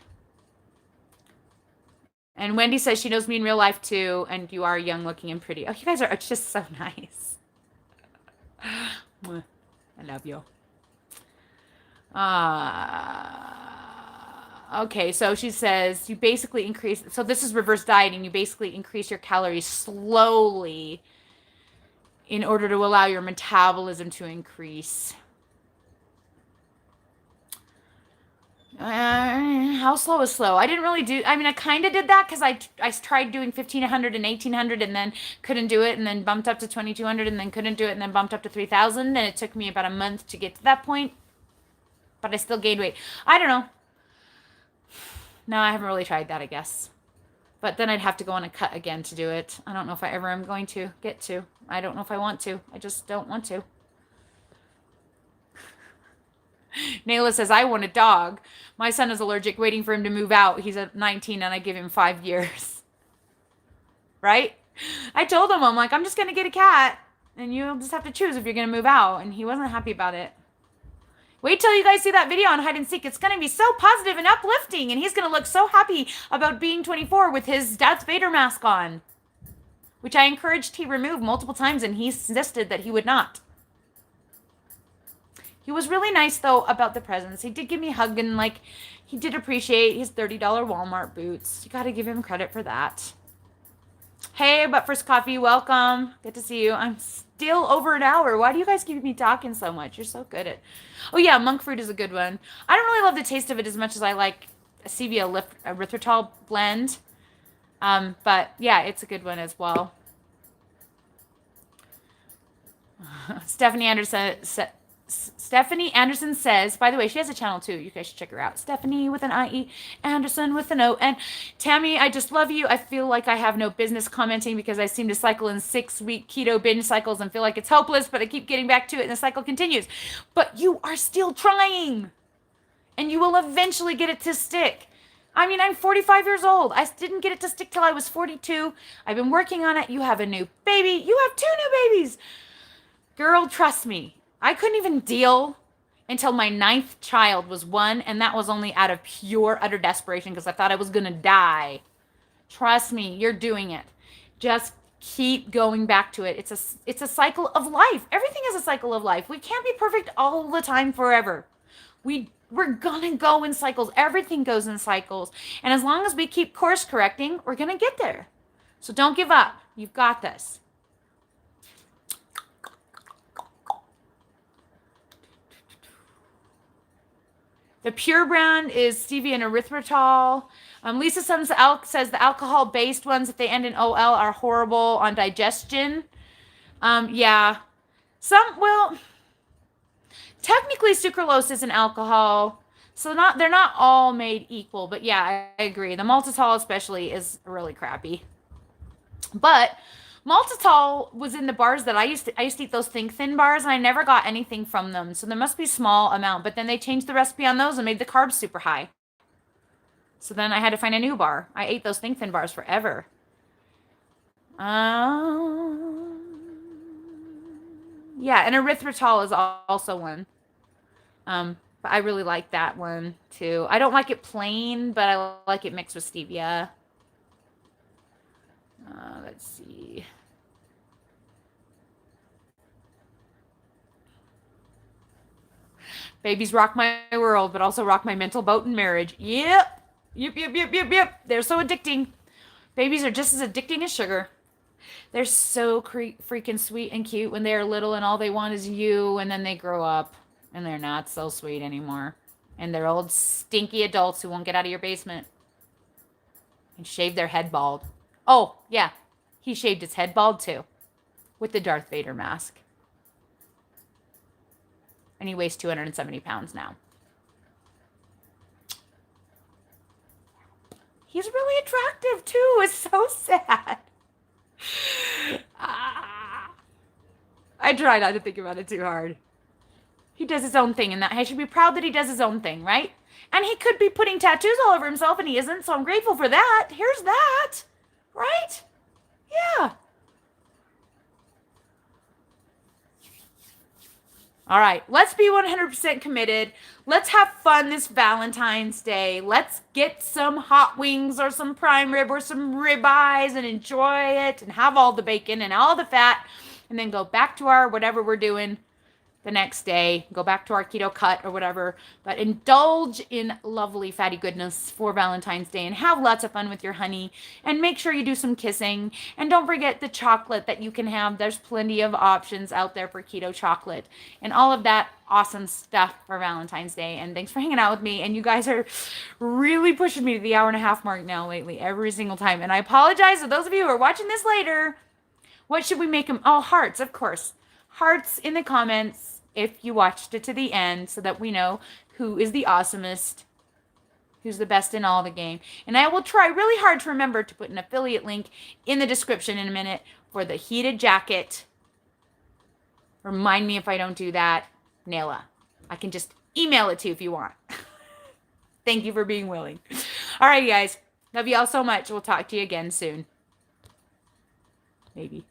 [SPEAKER 1] And Wendy says she knows me in real life too, and you are young looking and pretty. Oh, you guys are just so nice. I love you. Okay, so she says you basically increase, so this is reverse dieting. You basically increase your calories slowly in order to allow your metabolism to increase. How slow is slow? I didn't really do, I mean, I kind of did that because I tried doing 1,500 and 1,800 and then couldn't do it, and then bumped up to 2,200 and then couldn't do it, and then bumped up to 3,000, and it took me about a month to get to that point, but I still gained weight. I don't know. No, I haven't really tried that, I guess. But then I'd have to go on a cut again to do it. I don't know if I ever am going to get to. I don't know if I want to. I just don't want to. Nayla says, "I want a dog. My son is allergic, waiting for him to move out. He's at 19 and I give him 5 years." Right? I told him, I'm like, I'm just going to get a cat and you just have to choose if you're going to move out. And he wasn't happy about it. Wait till you guys see that video on hide and seek. It's going to be so positive and uplifting. And he's going to look so happy about being 24 with his Darth Vader mask on, which I encouraged he remove multiple times, and he insisted that he would not. He was really nice, though, about the presents. He did give me a hug, and, like, he did appreciate his $30 Walmart boots. You got to give him credit for that. Hey, but first coffee, welcome. Good to see you. I'm still over an hour. Why do you guys keep me talking so much? You're so good at... Oh, yeah, monk fruit is a good one. I don't really love the taste of it as much as I like a stevia erythritol blend. But, yeah, it's a good one as well. Stephanie Anderson says, by the way, she has a channel too. You guys should check her out. Stephanie with an IE, Anderson with an O. And Tammy, I just love you. I feel like I have no business commenting because I seem to cycle in 6-week keto binge cycles and feel like it's hopeless, but I keep getting back to it and the cycle continues. But you are still trying, and you will eventually get it to stick. I mean, I'm 45 years old. I didn't get it to stick till I was 42. I've been working on it. You have a new baby. You have 2 new babies. Girl, trust me. I couldn't even deal until my 9th child was 1, and that was only out of pure, utter desperation because I thought I was going to die. Trust me, you're doing it. Just keep going back to it. It's a cycle of life. Everything is a cycle of life. We can't be perfect all the time forever. We're going to go in cycles. Everything goes in cycles. And as long as we keep course correcting, we're going to get there. So don't give up. You've got this. The Pure brand is stevia and erythritol. Lisa says the alcohol-based ones, if they end in OL, are horrible on digestion. Yeah. Well, technically sucralose is an alcohol, so they're not all made equal. But yeah, I agree. The maltitol especially is really crappy. But maltitol was in the bars that I used to eat those Think Thin bars, and I never got anything from them. So there must be a small amount, but then they changed the recipe on those and made the carbs super high. So then I had to find a new bar. I ate those Think Thin bars forever. Yeah, and erythritol is also one. But I really like that one too. I don't like it plain, but I like it mixed with stevia. Let's see. Babies rock my world, but also rock my mental boat and marriage. Yep. Yep, yep, yep, yep, yep. They're so addicting. Babies are just as addicting as sugar. They're so freaking sweet and cute when they're little and all they want is you, and then they grow up and they're not so sweet anymore. And they're old stinky adults who won't get out of your basement and shave their head bald. Oh, yeah. He shaved his head bald too with the Darth Vader mask. And he weighs 270 pounds now. He's really attractive too. It's so sad. I try not to think about it too hard. He does his own thing, and that I should be proud that he does his own thing, right? And he could be putting tattoos all over himself, and he isn't, so I'm grateful for that. Here's that, right? Yeah. All right, let's be 100% committed. Let's have fun this Valentine's Day. Let's get some hot wings or some prime rib or some ribeyes and enjoy it and have all the bacon and all the fat and then go back to our whatever we're doing the next day, go back to our keto cut or whatever, but indulge in lovely fatty goodness for Valentine's Day and have lots of fun with your honey and make sure you do some kissing and don't forget the chocolate that you can have. There's plenty of options out there for keto chocolate and all of that awesome stuff for Valentine's Day. And thanks for hanging out with me. And you guys are really pushing me to the hour-and-a-half mark now lately, every single time. And I apologize to those of you who are watching this later. What should we make them? Oh, hearts, of course. Hearts in the comments if you watched it to the end so that we know who is the awesomest, who's the best in all the game. And I will try really hard to remember to put an affiliate link in the description in a minute for the heated jacket. Remind me if I don't do that, Nayla. I can just email it to you if you want. Thank you for being willing. All right, guys. Love you all so much. We'll talk to you again soon. Maybe.